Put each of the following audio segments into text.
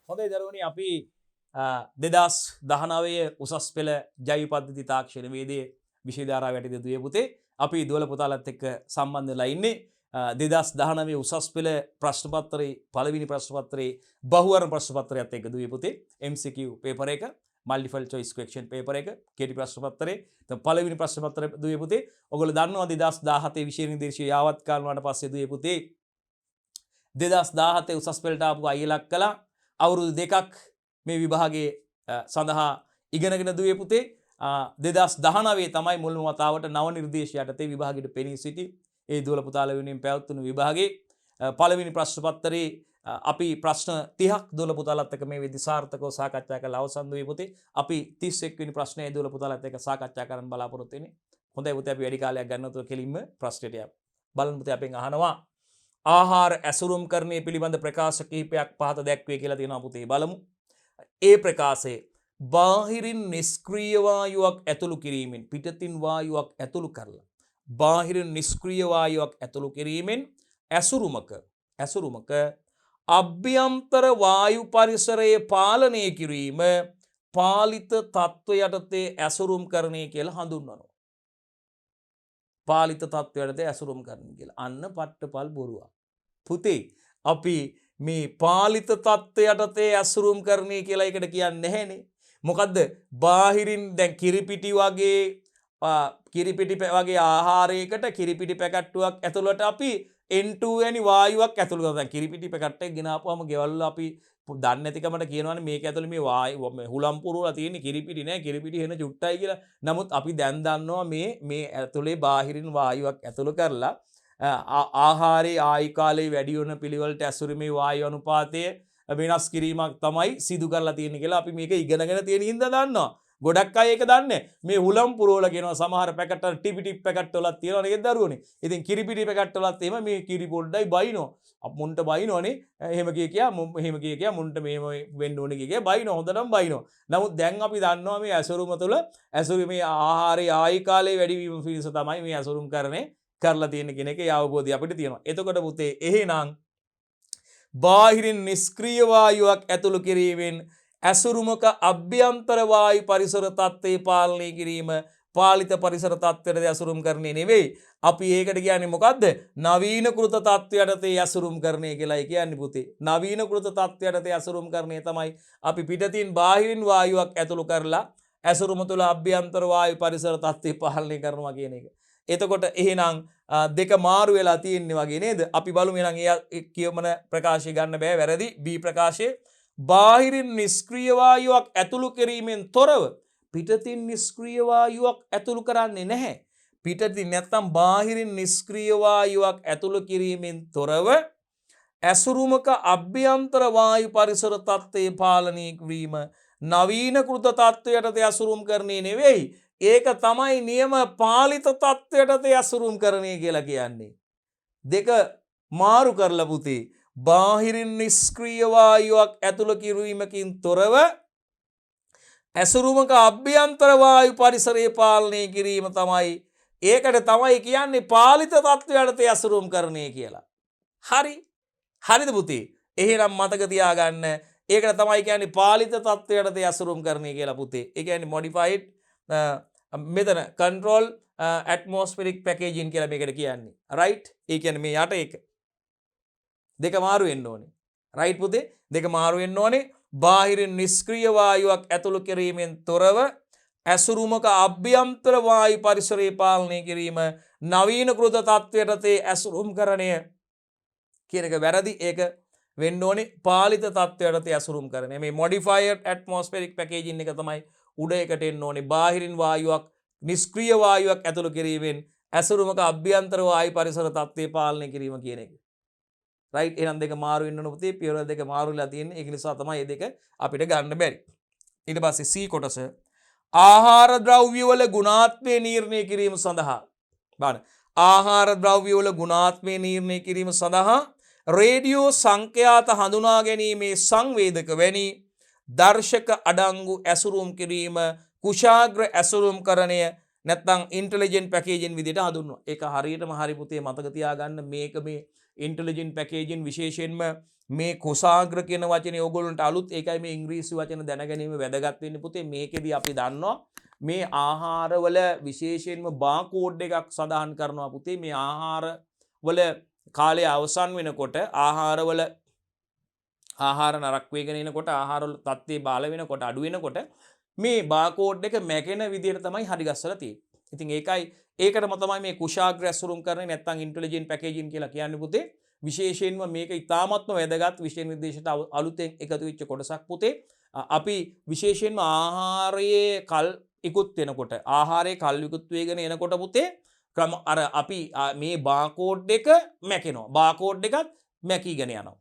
හොඳයි දරුවනි අපි 2019 උසස් පෙළ ජෛව පද්ධති තාක්ෂණ වේදයේ විෂය ධාරාව යටතේ දුවේ පුතේ අපි දුවල පුතාලත් එක්ක සම්බන්ධ වෙලා ඉන්නේ 2019 උසස් පෙළ ප්‍රශ්න පත්‍රයේ පළවෙනි ප්‍රශ්න පත්‍රයේ බහුවර්ණ ප්‍රශ්න පත්‍රයත් එක්ක දුවේ පුතේ MCQ පේපර් එක මල්ටිපල් චොයිස් ක්වෙස්චන් පේපර් එක කෙටි ප්‍රශ්න පත්‍රයේ දැන් පළවෙනි ප්‍රශ්න පත්‍රය දුවේ පුතේ ඔයගොල්ලෝ දන්නවා 2017 විෂය නිර්දේශය යාවත් කාලවලට පස්සේ දුවේ පුතේ 2017 උසස් පෙළට ආපු අයලක් කළා අවුරුදු දෙකක් මේ විභාගයේ සඳහා ඉගෙනගෙන දුවේ පුතේ 2019 තමයි මුල්ම වතාවට නව නිර්දේශය යටතේ විභාගයට පෙනී සිටි ඒ දුවල පුතාලා වෙනුවෙන් පැවැත්වුණු විභාගයේ පළවෙනි ප්‍රශ්න පත්‍රයේ අපි ප්‍රශ්න 30ක් දුවල පුතාලත් එක්ක මේ විදි සාර්ථකව සාකච්ඡා කරලා අවසන් දුවේ පුතේ අපි 31 වෙනි ප්‍රශ්නය දුවල පුතාලත් එක්ක සාකච්ඡා කරන්න බලාපොරොත්තු වෙන්නේ හොඳයි පුතේ අපි වැඩි කාලයක් ගන්නවතු කෙලින්ම ප්‍රශ්නෙට යමු බලමු පුතේ අපෙන් අහනවා ආහාර ඇසුරුම් කරණය පිළිබඳ ප්‍රකාශ කිහිපයක් පහත දැක්වේ කියලා තියෙනවා පුතේ බලමු. ඒ ප්‍රකාශයේ බාහිරින් නිෂ්ක්‍රීය වායුවක් ඇතුළු කිරීමෙන් පිටතින් වායුවක් ඇතුළු කරලා බාහිරින් නිෂ්ක්‍රීය වායුවක් ඇතුළු කිරීමෙන් ඇසුරුමක අභ්‍යන්තර වායු පරිසරයේ පාලනය කිරීම පාලිත තත්ත්ව යටතේ ඇසුරුම් කරණය කියලා හඳුන්වනවා. පාලිත තත්ත්ව යටතේ ඇසුරුම් කරණය කියලා. අන්න පට්ටපල් බොරුවක්. පුතේ අපි මේ පාලිත තත්ත්ව යටතේ ඇසුරුම් කරණය කියලා එකට කියන්නේ නැහැනේ. මොකද්ද? බාහිරින් දැන් කිරිපිටි වගේ ආහාරයකට කිරිපිටි පැකට්ටුවක් ඇතුළට අපි N2 වැනි වායුවක් ඇතුළු කරනවා. දැන් කිරිපිටි පැකට් එක ගෙනාපුවාම ගෙවල් වල අපි දන්නේ නැතිකමට කියනවානේ මේක ඇතුළේ මේ වායු හුලම් පුරවලා තියෙන කිරිපිටි නෑ කිරිපිටි එන චුට්ටයි කියලා. නමුත් අපි දැන් දන්නවා මේ ඇතුළේ බාහිරින් වායුවක් ඇතුළු කරලා ආහාරයේ ආයු කාලය වැඩි වෙන පිළිවෙලට ඇසුරීමේ වායු අනුපාතය වෙනස් කිරීමක් තමයි සිදු කරලා තියෙන්නේ කියලා අපි මේක ඉගෙනගෙන තියෙන හින්දා දන්නවා. ගොඩක් අය ඒක දන්නේ මේ හුලම් පුරවලා කියනවා සමහර පැකට් වල ටිපිටි පැකට් වලත් තියෙනවා නේද දරුවනේ. ඉතින් කිරිපිටි පැකට් වලත් එහෙම මේ කිරි පොඩ්ඩයි බයිනෝ. මුන්ට බයිනෝනේ. එහෙම කිය මුන්ට මෙහෙම වෙන්න ඕනේ කිය බයිනෝ හොඳටම බයිනෝ. නමුත් දැන් අපි දන්නවා මේ ඇසුරුම තුළ ඇසුරීමේ ආහාරයේ ආයු කාලය වැඩි වීම පිණිස තමයි මේ ඇසුරුම් කරන්නේ කරලා තියෙන කෙනෙක් ඒ අවබෝධය අපිට තියෙනවා. එතකොට පුතේ එහෙනම් බාහිරින් නිෂ්ක්‍රීය වායුවක් ඇතුළු කිරීමෙන් ඇසුරුමක අභ්‍යන්තර වායු පරිසර තත්ත්වයේ පාලනය කිරීම පාලිත පරිසර තත්ත්වයට ඇසුරුම් කරන්නේ නෙවෙයි. අපි ඒකට කියන්නේ මොකද්ද? නවීනකృత තත්ත්වයට ඇසුරුම් කරන්නේ කියලායි කියන්නේ පුතේ. නවීනකృత තත්ත්වයට ඇසුරුම් කරන්නේ තමයි අපි පිටතින් බාහිරින් වායුවක් ඇතුළු කරලා ඇසුරුම තුළ අභ්‍යන්තර වායු පරිසර තත්ත්වය පාලනය කරනවා කියන එක. එතකොට එහෙනම් දෙක මාරු වෙලා තියෙන්නේ වගේ නේද? අපි බලමු එහෙනම් ඒ කියවන ප්‍රකාශය ගන්න බෑ වැරදි. B ප්‍රකාශයේ බාහිරින් නිෂ්ක්‍රීය වායුවක් ඇතුළු කිරීමෙන් තොරව පිටතින් නිෂ්ක්‍රීය වායුවක් ඇතුළු කරන්නේ නැහැ. පිටතින් නැත්තම් බාහිරින් නිෂ්ක්‍රීය වායුවක් ඇතුළු කිරීමෙන් තොරව ඇසුරුමක අභ්‍යන්තර වායු පරිසර තත්ත්වයේ පාලනය කිරීම නවීනකృత තත්ත්වයට ඇසුරුම් කරන්නේ නෙවෙයි. ඒක තමයි නියම පාලිත තත්ත්වයට ඇසුරුම් කරණය කියලා කියන්නේ. දෙක මාරු කරලා පුතේ බාහිරින් නිෂ්ක්‍රීය වායුවක් ඇතුළු කිරීමකින් තොරව ඇසුරුමක අභ්‍යන්තර වායු පරිසරයේ පාලනය කිරීම තමයි ඒකට තමයි කියන්නේ පාලිත තත්ත්වයට ඇසුරුම් කරණය කියලා. හරිද පුතේ? එහෙනම් මතක තියාගන්න ඒකට තමයි කියන්නේ පාලිත තත්ත්වයට ඇසුරුම් කරණය කියලා පුතේ. ඒ කියන්නේ modified මෙතන control atmospheric packaging කියලා මේකට කියන්නේ. right? ඒ කියන්නේ මේ යට එක. දෙක මාරු වෙන්න ඕනේ. right පුතේ? දෙක මාරු වෙන්න ඕනේ. බාහිරින් නිෂ්ක්‍රීය වායුවක් ඇතුළු කිරීමෙන් තොරව ඇසුරුමක අභ්‍යන්තර වායු පරිසරයේ පාලනය කිරීම නවීනකృత තත්ත්වයට ඇසුරුම් කරණය කියන එක වැරදි. ඒක වෙන්න ඕනේ පාලිත තත්ත්වයට ඇසුරුම් කරණය. මේ modified atmospheric packaging එක තමයි උඩ එකට එන්න ඕනේ. බාහිරින් වායුවක් නිෂ්ක්‍රීය වායුවක් ඇතුළු කිරීමෙන් ඇසුරුමක අභ්‍යන්තර වායු පරිසර තත්ත්වයේ පාලනය කිරීම කියන එක. right? එහෙනම් දෙක මාරු වෙන්න ඕන පුතේ. පියවර දෙක මාරු වෙලා තියෙන්නේ. ඒක නිසා තමයි මේ දෙක අපිට ගන්න බැරි. ඊට පස්සේ C කොටස ආහාර ද්‍රව්‍ය වල ගුණාත්මය නිර්ණය කිරීම සඳහා බලන්න. ආහාර ද්‍රව්‍ය වල ගුණාත්මය නිර්ණය කිරීම සඳහා රේඩියෝ සංඛ්‍යාත හඳුනා ගැනීමේ සංවේදක වැනි දර්ශක අඩංගු ඇසුරුම් කිරීම කුශාග්‍ර ඇසුරුම් කරණය නැත්නම් ඉන්ටෙලිජන්ට් පැකේජින් විදිහට හඳුන්වනවා. ඒක හරියටම හරි පුතේ මතක තියාගන්න මේක මේ ඉන්ටෙලිජන්ට් පැකේජින් විශේෂයෙන්ම මේ කොසාග්‍ර කියන වචනේ ඕගොල්ලන්ට අලුත්. ඒකයි මේ ඉංග්‍රීසි වචන දැනගැනීම වැදගත් වෙන්නේ පුතේ. මේකෙදි අපි දන්නවා මේ ආහාරවල විශේෂයෙන්ම බාකෝඩ් එකක් සඳහන් කරනවා පුතේ. මේ ආහාරවල කාලය අවසන් වෙනකොට ආහාර නරක් වේගෙන එනකොට ආහාරවල තත්ත්වය බාල වෙනකොට අඩු වෙනකොට මේ බාකෝඩ් එක මැකෙන විදිහට තමයි හරි ගස්සලා තියෙන්නේ. ඉතින් ඒකටම තමයි මේ කුශාග්‍ර ඇසුරුම් කරන්නේ නැත්නම් ඉන්ටෙලිජන්ට් පැකේජින් කියලා කියන්නේ පුතේ. විශේෂයෙන්ම මේක ඉතාමත්ම වැදගත් විෂය නිර්දේශයට අලුතෙන් එකතු වෙච්ච කොටසක් පුතේ. අපි විශේෂයෙන්ම ආහාරයේ කල් ඉක්ුත් වෙනකොට ආහාරයේ කල් ඉක්ුත් වේගෙන එනකොට පුතේ අර අපි මේ බාකෝඩ් එක මැකෙනවා. බාකෝඩ් එකත් මැකීගෙන යනවා.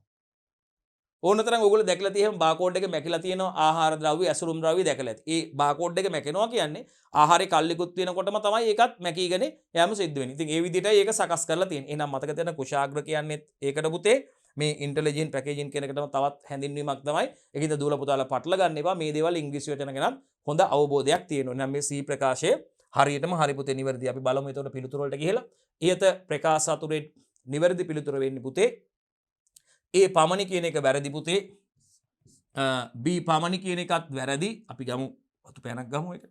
ඕනතරම් ඔයගොල්ලෝ දැකලා තියෙන බාකෝඩ් එක මැකිලා තියෙනවා ආහාර ද්‍රව්‍ය ඇසුරුම් ද්‍රව්‍ය දැකලා ඇති. ඒ බාකෝඩ් එක මැකෙනවා කියන්නේ ආහාරේ කල්ලිකුත් වෙනකොටම තමයි ඒකත් මැකීගෙන යෑම සිද්ධ වෙන්නේ. ඉතින් ඒ විදිහටයි ඒක සකස් කරලා තියෙන්නේ. එහෙනම් මතක තියාගන්න කුශාග්‍ර කියන්නේ ඒකට පුතේ මේ ඉන්ටෙලිජන්ට් පැකේජින් කියන එකටම තවත් හැඳින්වීමක් තමයි. ඒකින්ද දූල පුතාලා පටල ගන්න එපා. මේ දේවල් ඉංග්‍රීසි වචන ගැන හොඳ අවබෝධයක් තියෙනවා. එහෙනම් මේ C ප්‍රකාශය හරියටම හරි පුතේ නිවැරදි. අපි බලමු එතකොට පිළිතුරු වලට ගිහලා. ඊයත ප්‍රකාශ අතුරේ නිවැරදි පිළිතුර වෙන්නේ පුතේ A පමණි කියන එක වැරදි පුතේ. B පමණි කියන එකත් වැරදි. අපි ගමු වතු පැනක් ගමු ඒක.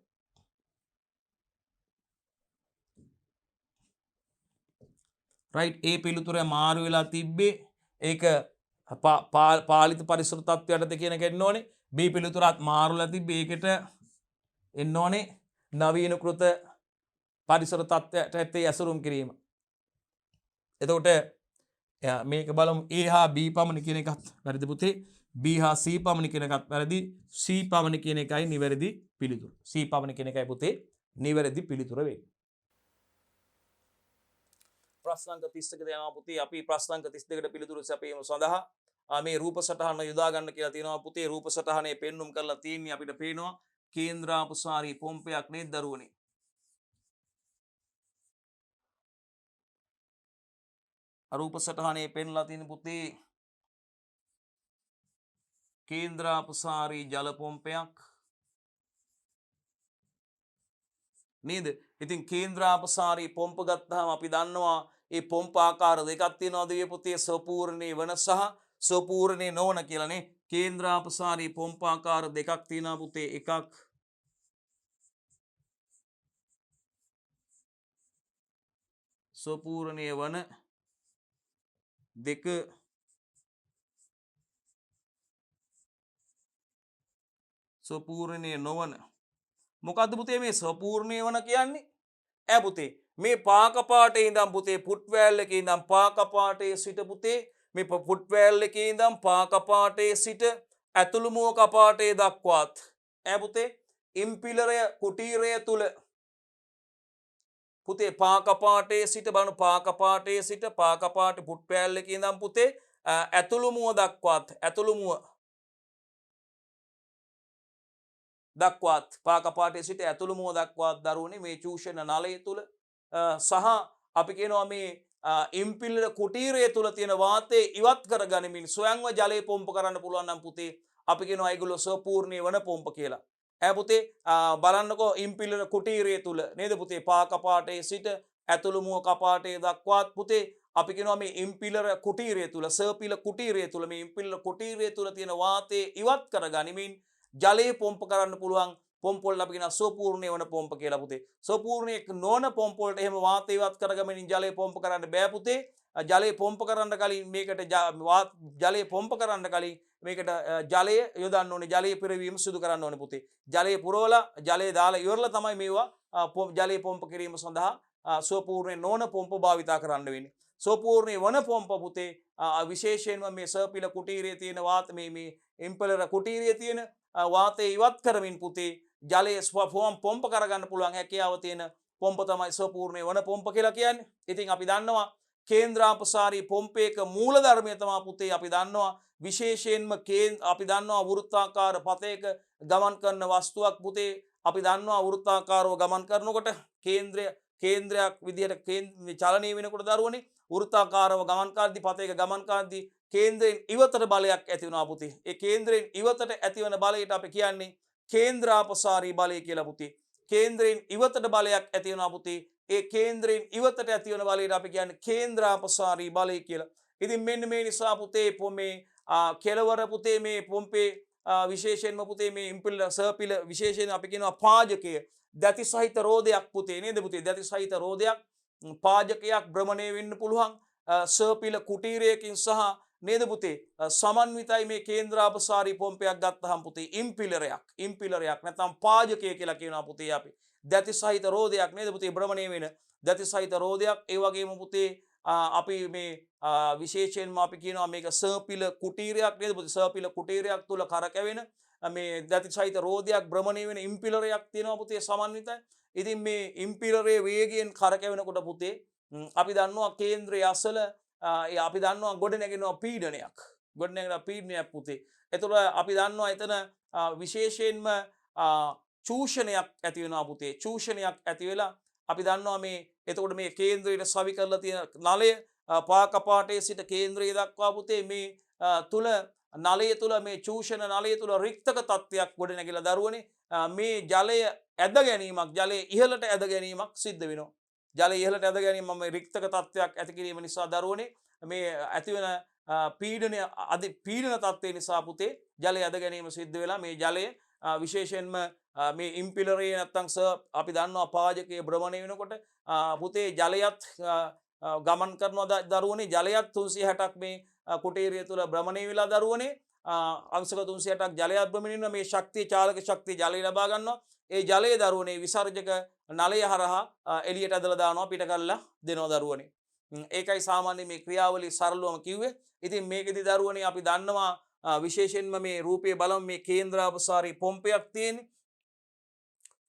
රයිට්. A පිළිතුර මාරු වෙලා තිබ්බේ. ඒක පාලිත පරිසර තත්ත්වයටද කියන එක එන්න ඕනේ. B පිළිතුරත් මාරුලා තිබ්බේ. ඒකට එන්න ඕනේ නවීනකృత පරිසර තත්ත්වයට ඇසුරුම් කිරීම. එතකොට මේක බලමු. A හා B පමණි කියන එකත් වැරදි පුතේ. B හා C පමණි කියන එකත් වැරදි. C පමණි කියන එකයි නිවැරදි පිළිතුර. C පමණි කියන එකයි පුතේ නිවැරදි පිළිතුර වෙන්නේ. ප්‍රශ්න අංක 30කට යනවා පුතේ. අපි ප්‍රශ්න අංක 32කට පිළිතුරු සැපයීම සඳහා මේ රූප සටහන යොදා ගන්න කියලා තියෙනවා පුතේ. රූප සටහනේ පෙන්눔 කරලා තියෙන්නේ අපිට පේනවා කේන්ද්‍රාපසාරී පොම්පයක් නේද දරුවනේ. රූප සටහනේ පෙන්ලා තියෙන පුතේ කේන්ද්‍රාපසාරී ජල පොම්පයක් නේද? ඉතින් කේන්ද්‍රාපසාරී පොම්ප ගත්තාම අපි දන්නවා ඒ පොම්ප ආකාර දෙකක් තියෙනවා දෙවිය පුතේ. සපූර්ණේ වන සහ සපූර්ණේ නොවන කියලානේ. කේන්ද්‍රාපසාරී පොම්ප ආකාර දෙකක් තියෙනවා පුතේ. එකක් සපූර්ණේ වන, දෙක සපූර්ණේ නොවන. මොකද්ද පුතේ මේ සපූර්ණේ වන කියන්නේ? ඈ පුතේ මේ පාක පාටේ ඉඳන් පුතේ ෆුට් වෑල් එකේ ඉඳන් පාක පාටේ සිට පුතේ මේ ෆුට් වෑල් එකේ ඉඳන් පාක පාටේ සිට ඇතුළු මුව කපාටේ දක්වාත් ඈ පුතේ ඉම්පිලරය කුටීරය තුල පුතේ පාක පාටේ සිට බලන පාක පාටේ සිට පාක පාට ෆුට් වෑල් එකේ ඉඳන් පුතේ ඇතුළු මුව දක්වාත් ඇතුළු මුව දක්වාත් පාක පාටේ සිට ඇතුළු මුව දක්වාත් දරුවනේ මේ චූෂණ නලය තුල සහ අපි කියනවා මේ ඉම්පිලර කුටීරය තුල තියෙන වාතය ඉවත් කරගනිමින් ස්වයංව ජලය පොම්ප කරන්න පුළුවන් නම් පුතේ අපි කියනවා ඒගොල්ලෝ සපූර්ණේ වන පොම්ප කියලා. ඈ පුතේ බලන්නකෝ ඉම්පිලර කුටීරය තුල නේද පුතේ පාක පාටේ සිට ඇතුළු මුව කපාටේ දක්වාත් පුතේ අපි කියනවා මේ ඉම්පිලර කුටීරය තුල සර්පිල කුටීරය තුල මේ ඉම්පිලර කුටීරය තුල තියෙන වාතය ඉවත් කරගනිමින් ජලය පොම්ප කරන්න පුළුවන් පොම්ප වල අපි කියන සපූර්ණේ වන පොම්ප කියලා පුතේ. සපූර්ණේ නොවන පොම්ප වලට එහෙම වාතය ඉවත් කරගමින් ජලය පොම්ප කරන්න බෑ පුතේ. ජලය පොම්ප කරන්න කලින් මේකට ජලය පොම්ප කරන්න කලින් මේකට ජලය යොදන්න ඕනේ. ජලය පිරවීම සිදු කරන්න ඕනේ පුතේ. ජලය පුරවලා ජලය දාලා ඉවරලා තමයි මේවා ජලය පොම්ප කිරීම සඳහා සපූර්ණේ නොවන පොම්ප භාවිතා කරන්න වෙන්නේ. සපූර්ණේ වන පොම්ප පුතේ විශේෂයෙන්ම මේ සර්පිල කුටීරයේ තියෙන වාත මේ ඉම්පෙලර කුටීරයේ තියෙන වාතය ඉවත් කරමින් පුතේ ජලය පොම්ප කරගන්න පුළුවන් හැකියාව තියෙන පොම්ප තමයි සපූර්ණේ වන පොම්ප කියලා කියන්නේ. ඉතින් අපි දන්නවා කේන්ද්‍රාපසාරී පොම්පයක මූල ධර්මය තමයි පුතේ අපි දන්නවා විශේෂයෙන්ම අපි දන්නවා වෘත්තාකාර පතයක ගමන් කරන වස්තුවක් පුතේ. අපි දන්නවා වෘත්තාකාරව ගමන් කරනකොට කේන්ද්‍රයක් විදිහට චලනය වෙනකොට දරුවනේ වෘත්තාකාරව ගමන් කරද්දී පතයක ගමන් කරද්දී කේන්ද්‍රයෙන් ඉවතට බලයක් ඇති වෙනවා පුතේ. ඒ කේන්ද්‍රයෙන් ඉවතට ඇතිවන බලයට අපි කියන්නේ කේන්ද්‍රාපසාරී බලය කියලා පුතේ. කේන්ද්‍රයෙන් ඉවතට බලයක් ඇති වෙනවා පුතේ. ඒ කේන්ද්‍රයෙන් ඉවතට ඇතිවන බලයට අපි කියන්නේ කේන්ද්‍රාපසාරී බලය කියලා. ඉතින් මෙන්න මේ නිසා පුතේ මේ කෙලවර පුතේ මේ පොම්පේ විශේෂයෙන්ම පුතේ මේ ඉම්පිල් සර්පිල විශේෂයෙන් අපි කියනවා පාජකය දැති සහිත රෝධයක් පුතේ නේද පුතේ දැති සහිත රෝධයක් පාජකයක් භ්‍රමණය වෙන්න පුළුවන් සර්පිල කුටීරයකින් සහ නේද පුතේ සමන්විතයි මේ කේන්ද්‍රාපසාරී පොම්පයක් ගත්තහම පුතේ ඉම්පිලරයක් නැත්නම් පාජකය කියලා කියනවා පුතේ අපි දැති සහිත රෝධයක් නේද පුතේ භ්‍රමණය වෙන දැති සහිත රෝධයක් ඒ වගේම පුතේ අපි මේ විශේෂයෙන්ම අපි කියනවා මේක සර්පිල කුටීරයක් නේද පුතේ සර්පිල කුටීරයක් තුල කරකැවෙන මේ දැති සහිත රෝධයක් භ්‍රමණය වෙන ඉම්පිලරයක් තියෙනවා පුතේ සමන්විතයි. ඉතින් මේ ඉම්පිලරයේ වේගයෙන් කරකැවෙනකොට පුතේ අපි දන්නවා කේන්ද්‍රයේ අසල අපි දන්නවා ගොඩනැගෙනවා පීඩනයක් පුතේ. එතකොට අපි දන්නවා එතන විශේෂයෙන්ම චූෂණයක් ඇති වෙනවා පුතේ. චූෂණයක් ඇති වෙලා අපි දන්නවා මේ එතකොට මේ කේන්ද්‍රයට සවි කරලා තියෙන නලය පාකපාටේ සිට කේන්ද්‍රය දක්වා පුතේ මේ තුල නලය තුල මේ චූෂණ නලය තුල රික්තක තත්ත්වයක් ගොඩනැගිලා දරුවනේ මේ ජලය ඇද ගැනීමක් ජලය ඉහළට ඇද ගැනීමක් සිද්ධ වෙනවා. ජලය ඉහළට ඇද ගැනීම මේ රික්තක තත්ත්වයක් ඇති කිරීම නිසා දරුවනේ මේ ඇතිවන පීඩන තත්ත්වය නිසා පුතේ ජලය ඇද ගැනීම සිද්ධ වෙලා මේ ජලය විශේෂයෙන්ම මේ ඉම්පිලරේ නැත්තම් අපි දන්නවා පාජකයේ භ්‍රමණය වෙනකොට පුතේ ජලයත් ගමන් කරනවා දරුවනේ ජලයත් 360ක් මේ කුටීරය තුල භ්‍රමණය වෙලා දරුවනේ අංශක 360ක් ජලයත් භ්‍රමණය වෙනවා මේ ශක්තිය චාලක ශක්තිය ජලය ලබා ගන්නවා ඒ ජලය දරුවනේ විසර්ජක නලය හරහා එළියට ඇදලා දානවා පිට කරලා දෙනවා දරුවනේ ඒකයි සාමාන්‍ය මේ ක්‍රියාවලිය සරලවම කිව්වේ ඉතින් මේකෙදි දරුවනේ අපි දන්නවා විශේෂයෙන්ම මේ රූපයේ බලමු මේ කේන්ද්‍රාපසාරී පොම්පයක් තියෙන්නේ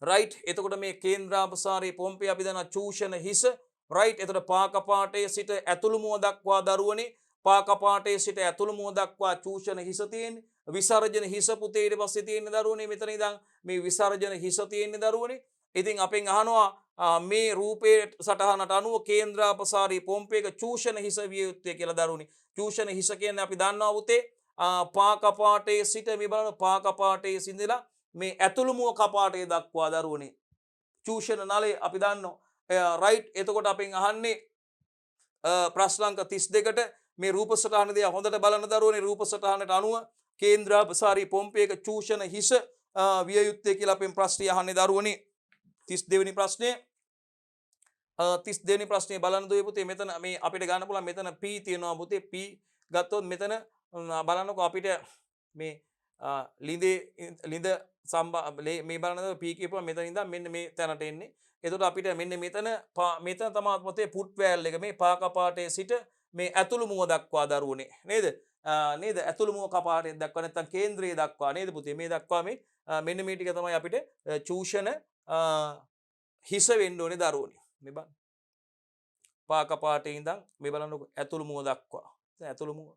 right එතකොට මේ කේන්ද්‍රාපසාරී පොම්පේ අපි දන්නවා චූෂණ හිස right එතකොට පාකපාටයේ සිට ඇතුළු මුව දක්වා දරුවනේ පාකපාටයේ සිට ඇතුළු මුව දක්වා චූෂණ හිස තියෙන්නේ විසර්ජන හිස පුතේ ඊට පස්සේ තියෙන්නේ දරුවනේ මෙතන ඉඳන් මේ විසර්ජන හිස තියෙන්නේ දරුවනේ ඉතින් අපෙන් අහනවා මේ රූපයේ සටහනට අනුව කේන්ද්‍රාපසාරී පොම්පයක චූෂණ හිස විය යුත්තේ කියලා දරුවනේ චූෂණ හිස කියන්නේ අපි දන්නවා පුතේ පාකපාටයේ සිට මේ බලන පාකපාටයේ සිඳලා මේ ඇතුළු මුව කපාටය දක්වා දරුවනේ චූෂණ නලය අපි දන්නවා රයිට් එතකොට අපෙන් අහන්නේ ප්‍රශ්න අංක 32ට මේ රූප සටහන දිහා හොඳට බලන දරුවනේ රූප සටහනට අනුව කේන්ද්‍රාපසාරී පොම්පයක චූෂණ හිස විය යුත්තේ කියලා අපෙන් ප්‍රශ්නය අහන්නේ දරුවනේ 32 වෙනි ප්‍රශ්නේ 32 වෙනි ප්‍රශ්නේ බලන්න දුවේ පුතේ මෙතන මේ අපිට ගන්න පුළුවන් මෙතන p තියෙනවා පුතේ p ගත්තොත් මෙතන බලන්නකො අපිට මේ ලිඳ මේ බලන p කියපුවා මෙතන ඉඳන් මෙන්න මේ තැනට එන්නේ. එතකොට අපිට මෙන්න මෙතන තමයි පුතේ පුට් වෑල් එක මේ පාකපාටයේ සිට මේ ඇතුළු මුව දක්වා දරුවනේ නේද? නේද? ඇතුළු මුව කපාටයේ දක්වා නැත්නම් කේන්ද්‍රයේ දක්වා නේද පුතේ? මේ දක්වා මේ මෙන්න මේ ටික තමයි අපිට චූෂණ හිස වෙන්න ඕනේ දරුවනේ. මේ බලන්න. පාකපාටයේ ඉඳන් මේ බලන්නකො ඇතුළු මුව දක්වා. ඇතුළු මුව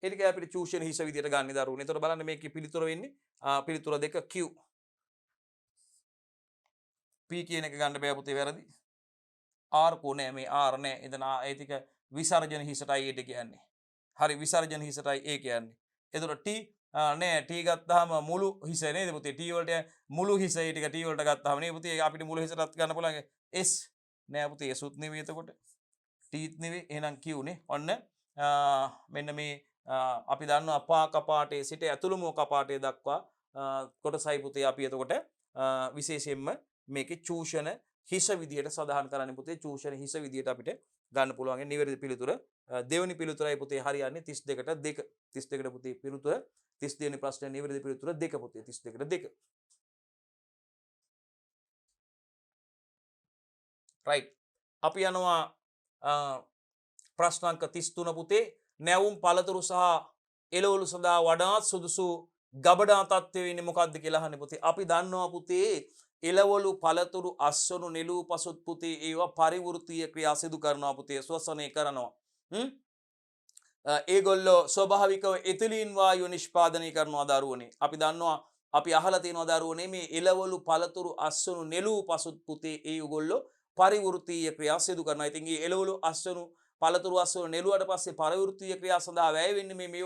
ඒක අපිට චූෂණ හිස විදියට ගන්න දරුවනේ. එතකොට බලන්න මේකේ පිළිතුර වෙන්නේ පිළිතුර දෙක Q. P කියන එක ගන්න බෑ පුතේ වැරදි. R කො නෑ මේ R නෑ. එතන ඒ ටික විසර්ජන හිසටයි ඒට කියන්නේ. හරි විසර්ජන හිසටයි ඒ කියන්නේ. එතකොට T නෑ T ගත්තාම මුළු හිස නේද පුතේ? T වලට මුළු හිස ඒ ටික T වලට ගත්තාම නේ පුතේ අපිට මුළු හිසටත් ගන්න පුළුවන්. S නෑ පුතේ S උත් නෙවෙයි එතකොට. T ත් නෙවෙයි. එහෙනම් Q නේ. ඔන්න මෙන්න මේ අපි දන්නවා පාකපාටයේ සිට ඇතුළු මුව කපාටය දක්වා කොටසයි පුතේ අපි එතකොට විශේෂයෙන්ම මේකේ චූෂණ හිස විදියට සඳහන් කරන්නේ පුතේ චූෂණ හිස විදියට අපිට ගන්න පුළුවන් නිවැරදි පිළිතුර දෙවෙනි පිළිතුරයි පුතේ හරියන්නේ 32ට 2 32ට පුතේ පිළිතුර 32 වෙනි ප්‍රශ්නේ නිවැරදි පිළිතුර 2 පුතේ 32ට 2 right අපි යනවා ප්‍රශ්න අංක 33 පුතේ නැවුම් පළතුරු සහ එළවලු සඳහා වඩාත් සුදුසු ගබඩා තත්ත්වය වෙන්නේ මොකක්ද කියලා අහන්නේ පුතේ. අපි දන්නවා පුතේ එළවලු පළතුරු අස්වනු නෙළූ පසුත් පුතේ ඒවා පරිවෘත්තීය ක්‍රියා සිදු කරනවා පුතේ ශ්වසනය කරනවා. ඒගොල්ලෝ ස්වභාවිකව එතිලීන් වායුව නිෂ්පාදනය කරනවා දරුවනේ. අපි දන්නවා අපි අහලා තියෙනවා දරුවනේ මේ එළවලු පළතුරු අස්වනු නෙළූ පසුත් පුතේ ඒගොල්ලෝ පරිවෘත්තීය ක්‍රියා සිදු කරනවා. ඉතින් මේ එළවලු අස්වනු පළතුරු අස්වනු නෙළුවට පස්සේ පරිවෘත්තීය ක්‍රියා සඳහා වැය වෙන්නේ මේ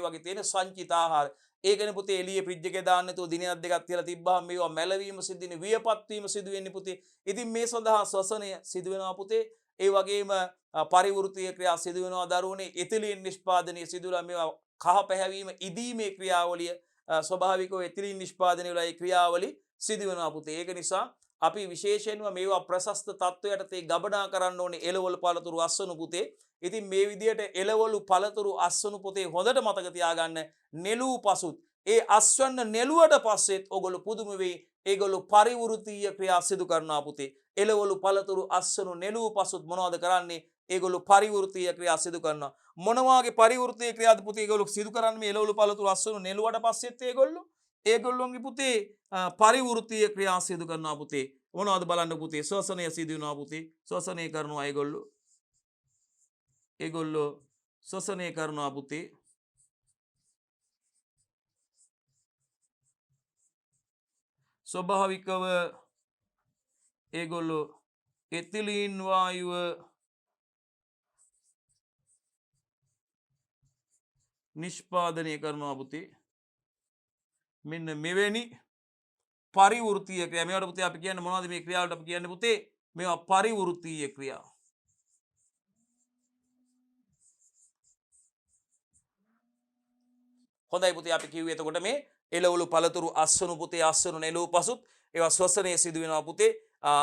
වගේ තියෙන සංචිත ආහාර. ඒකනේ පුතේ එළියේ ෆ්‍රිජ් එකේ දාන්න නැතුව දිනයක් දෙකක් තියලා තිබ්බහම මේවා මැලවීම සිදු වෙන වියපත් වීම සිදු වෙන්නේ පුතේ. ඉතින් මේ සඳහා ශ්වසනය සිදු වෙනවා පුතේ. ඒ වගේම පරිවෘත්තීය ක්‍රියා සිදු වෙනවා දරුවනේ. එතිලීන් නිෂ්පාදනය සිදුවලා මේවා කහ පැහැවීම ඉදීමේ ක්‍රියාවලිය ස්වභාවිකව එතිලීන් නිෂ්පාදනය වෙලා ඒ ක්‍රියාවලිය සිදු වෙනවා පුතේ. ඒක නිසා අපි විශේෂයෙන්ම මේවා ප්‍රශස්ත තත්වයට ගබඩා කරන්න ඕනේ එළවලු පළතුරු අස්වනු පුතේ. ඉතින් මේ විදිහට එළවලු පළතුරු අස්වනු පුතේ හොඳට මතක තියාගන්න. නෙළුව පසුත් ඒ අස්වන්න නෙළුවට පස්සෙත් ඔගොල්ලෝ පුදුම වෙයි. ඒගොල්ලෝ පරිවෘත්තීය ක්‍රියා සිදු කරනවා පුතේ. එළවලු පළතුරු අස්වනු නෙළුව පසුත් මොනවද කරන්නේ? ඒගොල්ලෝ පරිවෘත්තීය ක්‍රියා සිදු කරනවා. මොන වාගේ පරිවෘත්තීය ක්‍රියාද පුතේ ඒගොල්ලෝ සිදු කරන්නේ? මේ එළවලු පළතුරු අස්වනු නෙළුවට පස්සෙත් ඒගොල්ලෝගේ පුතේ පරිවෘත්තීය ක්‍රියා සිදු කරනවා පුතේ. මොනවද බලන්න පුතේ? ශ්වසනය සිදු වෙනවා පුතේ. ශ්වසනය කරනවා ඒගොල්ලෝ ශ්වසනය කරනවා පුතේ. ස්වභාවිකව ඒගොල්ලෝ එතිලීන් වායුව නිෂ්පාදනය කරනවා පුතේ. මෙන්න මෙවැනි පරිවෘත්තීය ක්‍රියා. මේවට පුතේ අපි කියන්නේ මොනවද මේ ක්‍රියාවලට අපි කියන්නේ පුතේ? මේවා පරිවෘත්තීය ක්‍රියා. හොඳයි පුතේ අපි කිව්වේ එතකොට මේ එළවලු පළතුරු අස්වනු පුතේ අස්වනු නෙළුව පසුත් ඒවා ශ්වසනය සිදු වෙනවා පුතේ.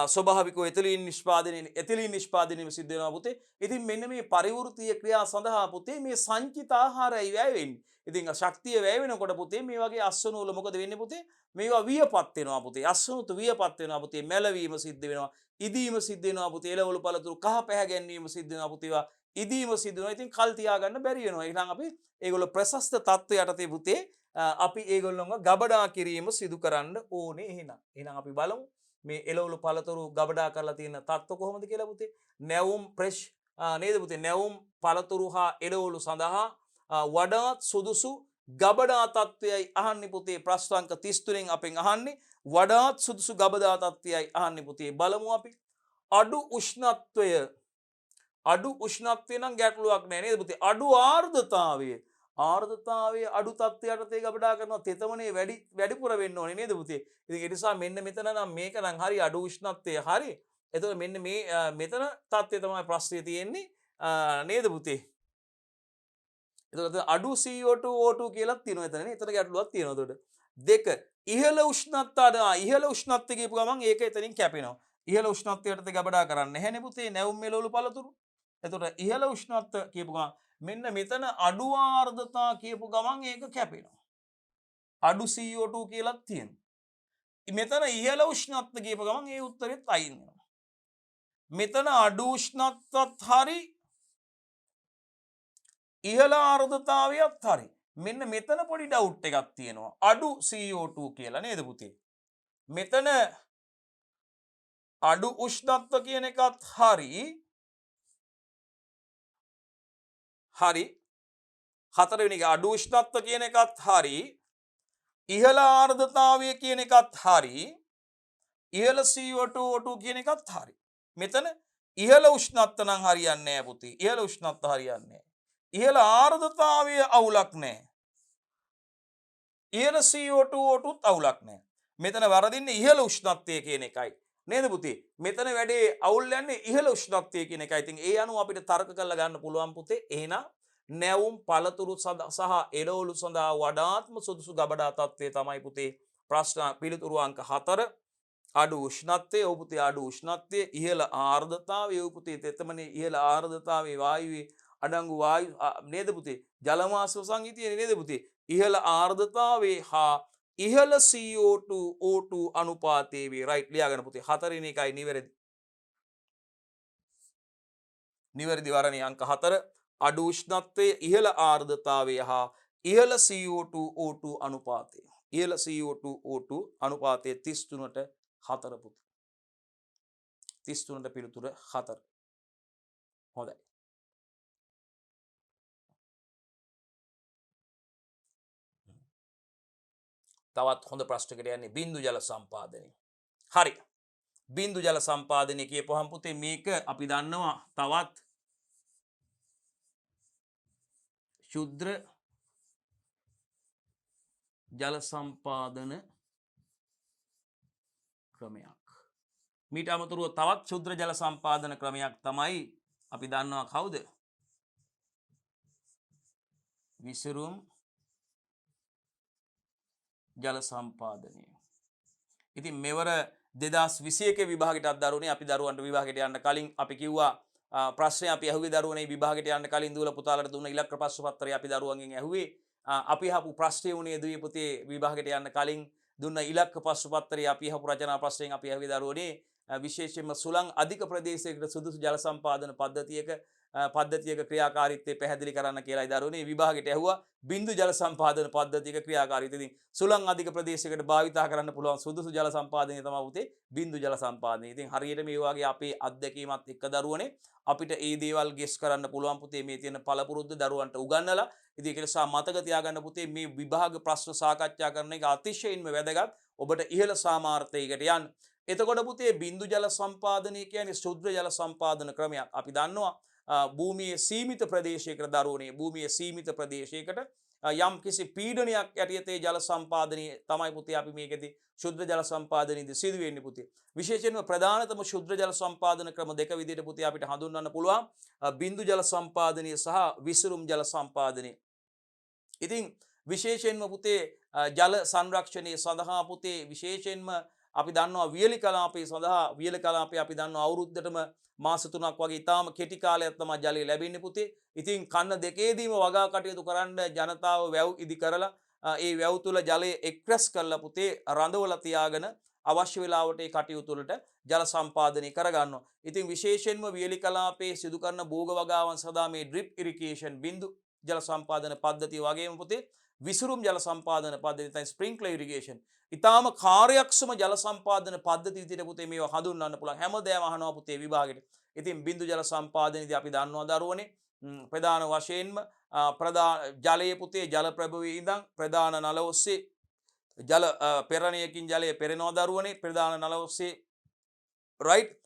ස්වභාවිකව එතිලීන් නිෂ්පාදනය සිදු වෙනවා පුතේ. ඉතින් මෙන්න මේ පරිවෘත්තීය ක්‍රියා සඳහා පුතේ මේ සංචිත ආහාරය වැය වෙන්නේ. ඉතින් ශක්තිය වැය වෙනකොට පුතේ මේ වගේ අස්වනු වල මොකද වෙන්නේ පුතේ? මේවා වියපත් වෙනවා පුතේ. අස්වනුත් වියපත් වෙනවා පුතේ. මැලවීම සිද්ධ වෙනවා. ඉදීම සිද්ධ වෙනවා පුතේ. එළවලු පළතුරු කහ පැහැ ගැනීම සිද්ධ වෙනවා පුතේ. ඒවා ඉදීම සිද්ධ වෙනවා. ඉතින් කල් තියාගන්න බැරි වෙනවා. එහෙනම් අපි ඒගොල්ලෝ ප්‍රශස්ත තත්ත්වයට යටතේ පුතේ අපි ඒගොල්ලොන්ව ගබඩා කිරීම සිදු කරන්න ඕනේ. එහෙනම් අපි බලමු මේ එළවලු පළතුරු ගබඩා කරලා තියෙන තත්ත්ව කොහොමද කියලා පුතේ. නැවුම් ප්‍රෙෂ් නේද පුතේ? නැවුම් පළතුරු හා එළවලු සඳහා වඩාත් සුදුසු ගබඩා තත්ත්වයයි අහන්නේ පුතේ. ප්‍රශ්න අංක 33න් අපෙන් අහන්නේ වඩාත් සුදුසු ගබඩා තත්ත්වයයි අහන්නේ පුතේ. බලමු අපි. අඩු උෂ්ණත්වය නම් ගැටලුවක් නෑ නේද පුතේ? අඩු ආර්ද්‍රතාවයේ අඩු තත්ත්වයට ගබඩා කරනවා. තෙතමනේ වැඩිපුර වෙන්න ඕනේ නේද පුතේ? ඉතින් ඒ නිසා මෙන්න මෙතන නම් මේක නම් හරි අඩු උෂ්ණත්වය හරි. එතකොට මෙන්න මේ මෙතන තත්ත්වය තමයි ප්‍රශ්නේ තියෙන්නේ නේද පුතේ? එතකොට අඩු CO2 O2 කියලා තියෙනවා එතන නේ. එතන ගැටලුවක් තියෙනවා එතකොට. දෙක ඉහළ උෂ්ණත්වය කියපු ගමන් ඒක එතනින් කැපෙනවා. ඉහළ උෂ්ණත්වයට ගබඩා කරන්නේ නැහැ නේ පුතේ නැවුම් එළවලු පළතුරු. එතකොට ඉහළ උෂ්ණත්ව කියපු ගමන් මෙන්න මෙතන අඩු ආර්ද්‍රතා කියපු ගමන් ඒක කැපෙනවා. අඩු CO2 කියලා තියෙනවා. මෙතන ඉහළ උෂ්ණත්ව කියපු ගමන් ඒ උත්තරෙත් අයින් වෙනවා. මෙතන අඩු උෂ්ණත්වත් හරි ඉහළ ආර්ද්‍රතාවයත් හරි. මෙන්න මෙතන පොඩි ඩවුට් එකක් තියෙනවා. අඩු CO2 කියලා නේද පුතේ? මෙතන අඩු උෂ්ණත්ව කියන එකත් හරි හතරවෙනි එක අඩු උෂ්ණත්ව කියන එකත් හරි ඉහළ ආර්ද්‍රතාවය කියන එකත් හරි ඉහළ CO2 O2 කියන එකත් හරි. මෙතන ඉහළ උෂ්ණත්ව නම් හරියන්නේ නැහැ පුතේ. ඉහළ උෂ්ණත්ව හරියන්නේ නැහැ. ඉහළ ආර්ද්‍රතාවය අවුලක් නැහැ. ඉහළ CO2 O2 අවුලක් නැහැ. මෙතන වරදින්නේ ඉහළ උෂ්ණත්වය කියන එකයි. නේද පුතේ? මෙතන වැඩේ අවුල් යන්නේ ඉහළ උෂ්ණත්වය කියන එකයි. ඉතින් ඒ අනුව අපිට තර්ක කරලා ගන්න පුළුවන් පුතේ. එහෙනම් නැවුම් පළතුරු සහ එළවලු සඳහා වඩාත්ම සුදුසු ගබඩා තත්ත්වය තමයි පුතේ ප්‍රශ්න පිළිතුරු අංක 4 අඩු උෂ්ණත්වය. ඔව් පුතේ අඩු උෂ්ණත්වය ඉහළ ආර්ද්‍රතාවය. ඔව් පුතේ තෙතමනේ ඉහළ ආර්ද්‍රතාවයේ වායුවේ අඩංගු වායු නේද පුතේ? ජල වාෂ්ප සංයුතිය නේද පුතේ? ඉහළ ආර්ද්‍රතාවයේ හා ඉහළ CO2 O2 අනුපාතයේ වේ. රයිට් ලියාගන්න පුතේ. 4 වෙනි එකයි නිවැරදි. නිවැරදි වරණේ අංක 4 අඩු උෂ්ණත්වයේ ඉහළ ආර්ද්‍රතාවය හා ඉහළ CO2 O2 අනුපාතය. ඉහළ CO2 O2 අනුපාතය 33ට 4 පුතේ. 33ට පිළිතුර 4. හොඳයි. තවත් හොඳ ප්‍රශ්නයකට යන්නේ බින්දු ජල සම්පාදනය. හරි. බින්දු ජල සම්පාදනය කියපුවහම පුතේ මේක අපි දන්නවා තවත් ශුද්‍ර ජල සම්පාදන ක්‍රමයක්. මීට අමතරව තවත් ශුද්‍ර ජල සම්පාදන ක්‍රමයක් තමයි අපි දන්නවා කවුද? විසුරුම් ජල සම්පාදනය. ඉතින් මෙවර 2021 විභාගයටත් දරුවනේ අපි දරුවන්ට විභාගයට යන්න කලින් අපි කිව්වා ප්‍රශ්නේ අපි ඇහුවේ දරුවනේ විභාගයට යන්න කලින් දුවලා පුතාලට දුන්න ඉලක්ක ප්‍රශ්න පත්‍රය අපි දරුවන්ගෙන් ඇහුවේ. අපි අහපු ප්‍රශ්නේ උනේ දුවේ පුතේ විභාගයට යන්න කලින් දුන්න ඉලක්ක ප්‍රශ්න පත්‍රය අපි අහපු රචනා ප්‍රශ්නෙන් අපි ඇහුවේ දරුවනේ විශේෂයෙන්ම සුළං අධික ප්‍රදේශයකට සුදුසු ජල සම්පාදන පද්ධතියක ක්‍රියාකාරීත්වය පැහැදිලි කරන්න කියලායි දරුවනේ විභාගයට ඇහුවා. බින්දු ජල සම්පාදන පද්ධතියක ක්‍රියාකාරීත්වය. ඉතින් සුළං අධික ප්‍රදේශයකට භාවිතා කරන්න පුළුවන් සුදුසු ජල සම්පාදනය තමයි පුතේ බින්දු ජල සම්පාදනය. ඉතින් හරියට මේ වගේ අපේ අත්දැකීමත් එක්ක දරුවනේ අපිට ඒ දේවල් ගෙස් කරන්න පුළුවන් පුතේ මේ තියෙන පළපුරුද්ද දරුවන්ට උගන්වලා. ඉතින් ඒක නිසා මතක තියාගන්න පුතේ මේ විභාග ප්‍රශ්න සාකච්ඡා කරන එක අතිශයින්ම වැදගත්. ඔබට ඉහළ සාමාර්ථයකට යන්න. එතකොට පුතේ බින්දු ජල සම්පාදනය කියන්නේ ශුද්ධ ජල සම්පාදන ක්‍රමයක්. අපි දන්නවා භූමියේ සීමිත ප්‍රදේශයකට දරුවනේ භූමියේ සීමිත ප්‍රදේශයකට යම් කිසි පීඩනයක් යටතේ ජල සම්පාදනය තමයි පුතේ අපි මේකෙදි ශුද්ධ ජල සම්පාදනයේදී සිදු වෙන්නේ පුතේ. විශේෂයෙන්ම ප්‍රධානතම ශුද්ධ ජල සම්පාදන ක්‍රම දෙක විදිහට පුතේ අපිට හඳුන්වන්න පුළුවන් බින්දු ජල සම්පාදනය සහ විසුරුම් ජල සම්පාදනය. ඉතින් විශේෂයෙන්ම පුතේ ජල සංරක්ෂණය සඳහා පුතේ විශේෂයෙන්ම අපි දන්නවා වියලි කලාපයේ සඳහා වියලි කලාපයේ අපි දන්නවා අවුරුද්දටම මාස 3ක් වගේ ඉතාම කෙටි කාලයක් තමයි ජලය ලැබෙන්නේ පුතේ. ඉතින් කන්න දෙකේදීම වගා කටයුතු කරන්න ජනතාව වැව් ඉදි කරලා ඒ වැව් තුල ජලය එක්රැස් කරලා පුතේ රඳවලා තියාගෙන අවශ්‍ය වෙලාවට ඒ කටයුතු වලට ජල සම්පාදනය කරගන්නවා. ඉතින් විශේෂයෙන්ම වියලි කලාපයේ සිදු කරන භෝග වගාවන් සඳහා මේ ඩ්‍රිප් ඉරිගේෂන් බින්දු ජල සම්පාදන පද්ධතිය වගේම පුතේ විසුරුම් ජල සම්පාදන පද්ධතිය තමයි ස්ප්‍රින්ක්ලර් ඉරිගේෂන්. ඊටාම කාර්යක්ෂම ජල සම්පාදන පද්ධති විදිහට පුතේ මේවා හඳුන්වන්න පුළුවන්. හැමදේම අහනවා පුතේ විභාගෙට. ඉතින් බින්දු ජල සම්පාදනයේදී අපි දන්නවා දරුවනේ ප්‍රධාන වශයෙන්ම ජලයේ පුතේ ජල ප්‍රභවයේ ඉඳන් ප්‍රධාන නල ඔස්සේ ජල පෙරණියකින් ජලය පෙරෙනවා දරුවනේ ප්‍රධාන නල ඔස්සේ රයිට්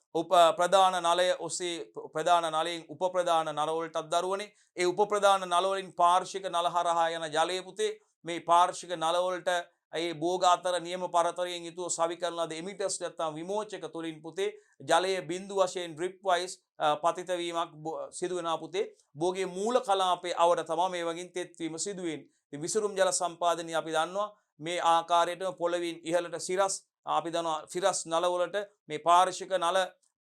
ප්‍රධාන නලය ඔස්සේ ප්‍රධාන නලයෙන් උප ප්‍රධාන නල වලටත් දරුවනේ ඒ උප ප්‍රධාන නල වලින් පාර්ශ්වික නල හරහා යන ජලය පුතේ මේ පාර්ශ්වික නල වලට ඒ භෝග අතර නියම පරතරයෙන් යුතුව සවි කරන ලද එමිටර්ස් නැත්නම් විමෝචක තුලින් පුතේ ජලයේ බිඳු වශයෙන් ඩ්‍රිප් වයිස් පතිත වීමක් සිදු වෙනවා පුතේ භෝගයේ මූල කලාපයේ අවට තමයි මේ වගේ තෙත්වීම සිදු වෙන්නේ. ඉතින් විසුරුම් ජල සම්පාදනය අපි දන්නවා මේ ආකාරයටම පොළවින් ඉහළට සිරස් අපි දන්නවා සිරස් නල වලට මේ